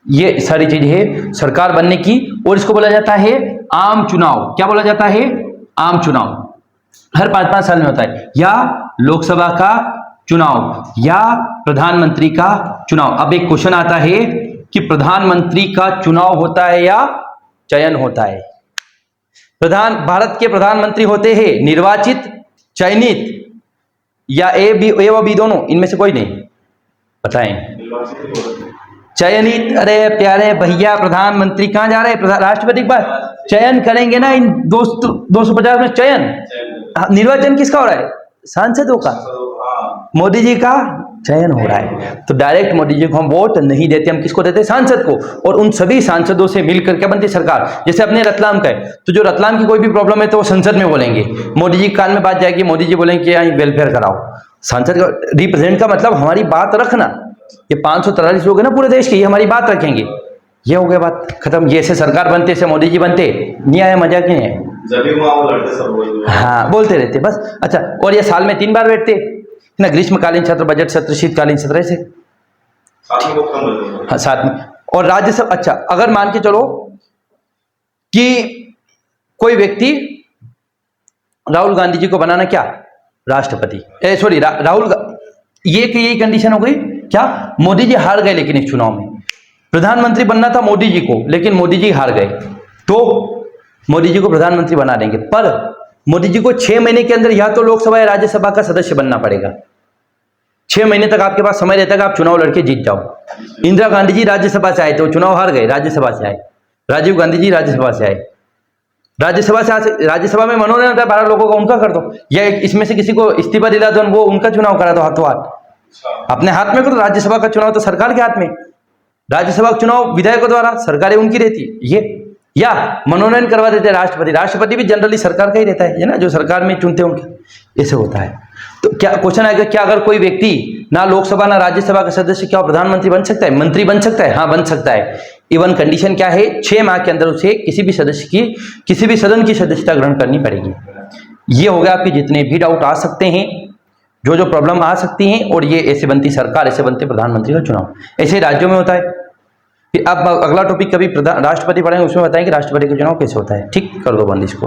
ये सारी चीज है सरकार बनने की, और इसको बोला जाता है आम चुनाव। क्या बोला जाता है? आम चुनाव। हर 5-5 साल में होता है, या लोकसभा का चुनाव या प्रधानमंत्री का चुनाव। अब एक क्वेश्चन आता है कि प्रधानमंत्री का चुनाव होता है या चयन होता है? भारत के प्रधानमंत्री होते हैं निर्वाचित, चयनित, या ए व बी दोनों? इनमें से कोई नहीं, बताएं। चयनित। अरे प्यारे भैया, प्रधानमंत्री कहां जा रहे हैं? राष्ट्रपति के पास चयन करेंगे ना। इन 250 में चयन, निर्वाचन किसका हो रहा है? सांसदों का। मोदी जी का चयन हो रहा है, तो डायरेक्ट मोदी जी को हम वोट नहीं देते, हम किसको देते हैं? सांसद को। और उन सभी सांसदों से मिलकर क्या बनती है सरकार? जैसे अपने रतलाम का है, तो जो रतलाम की कोई भी प्रॉब्लम है तो वो संसद में बोलेंगे, मोदी जी कान में बात जाएगी, मोदी जी बोलेंगे कि यहाँ वेलफेयर कराओ। सांसद का रिप्रेजेंट का मतलब हमारी बात रखना। ये 543 लोग है ना पूरे देश के, ये हमारी बात रखेंगे। ये हो गया, बात खत्म। ये ऐसे सरकार बनते, ऐसे मोदी जी बनते, नहीं आया मजा की नहीं है? हाँ बोलते रहते बस। अच्छा, और ये साल में 3 बार बैठते ना, ग्रीष्मकालीन सत्र, बजट सत्र, शीतकालीन सत्र, ऐसे हाँ साथ में। और राज्यसभा, अच्छा अगर मान के चलो कि कोई व्यक्ति राहुल गांधी जी को बनाना क्या राष्ट्रपति, सॉरी राहुल, ये यही कंडीशन हो गई क्या? मोदी जी हार गए, लेकिन इस चुनाव में प्रधानमंत्री बनना था मोदी जी को, लेकिन मोदी जी हार गए, तो मोदी जी को प्रधानमंत्री बना देंगे। पर मोदी जी को 6 महीने के अंदर या तो लोकसभा या राज्यसभा का सदस्य बनना पड़ेगा। 6 महीने तक आपके पास समय रहता है कि आप चुनाव लड़के जीत जाओ। इंदिरा गांधी जी राज्यसभा से आए थे, वो चुनाव हार गए, राज्यसभा से आए। राजीव गांधी जी राज्यसभा से आए, राज्यसभा में मनोनयन होता है 12 लोगों का, उनका कर दो, या इसमें से किसी को इस्तीफा दिला दो, वो उनका चुनाव करा दो हाथों हाथ। अपने हाथ में, तो राज्यसभा का चुनाव तो सरकार के हाथ में, राज्यसभा का चुनाव विधायकों द्वारा, सरकारें उनकी रहती ये, या मनोनयन करवा देते राष्ट्रपति, राष्ट्रपति भी जनरली सरकार का ही रहता है ना, जो सरकार में चुनते हैं उनके, ऐसे होता है। तो क्या क्वेश्चन आएगा, क्या अगर कोई व्यक्ति ना लोकसभा ना राज्यसभा का सदस्य, क्या प्रधानमंत्री बन सकता है, मंत्री बन सकता है? हाँ, बन सकता है। इवन कंडीशन क्या है, 6 माह के अंदर उसे किसी भी सदस्य की, किसी भी सदन की सदस्यता ग्रहण करनी पड़ेगी। ये हो गया आपके जितने भी डाउट आ सकते हैं, जो जो प्रॉब्लम आ सकती हैं, और ये ऐसे बनती सरकार, ऐसे बनते प्रधानमंत्री का चुनाव, ऐसे राज्यों में होता है। फिर अब अगला टॉपिक कभी राष्ट्रपति पढ़ेंगे, उसमें बताएंगे राष्ट्रपति का चुनाव कैसे होता है। ठीक, कर दो बंद इसको।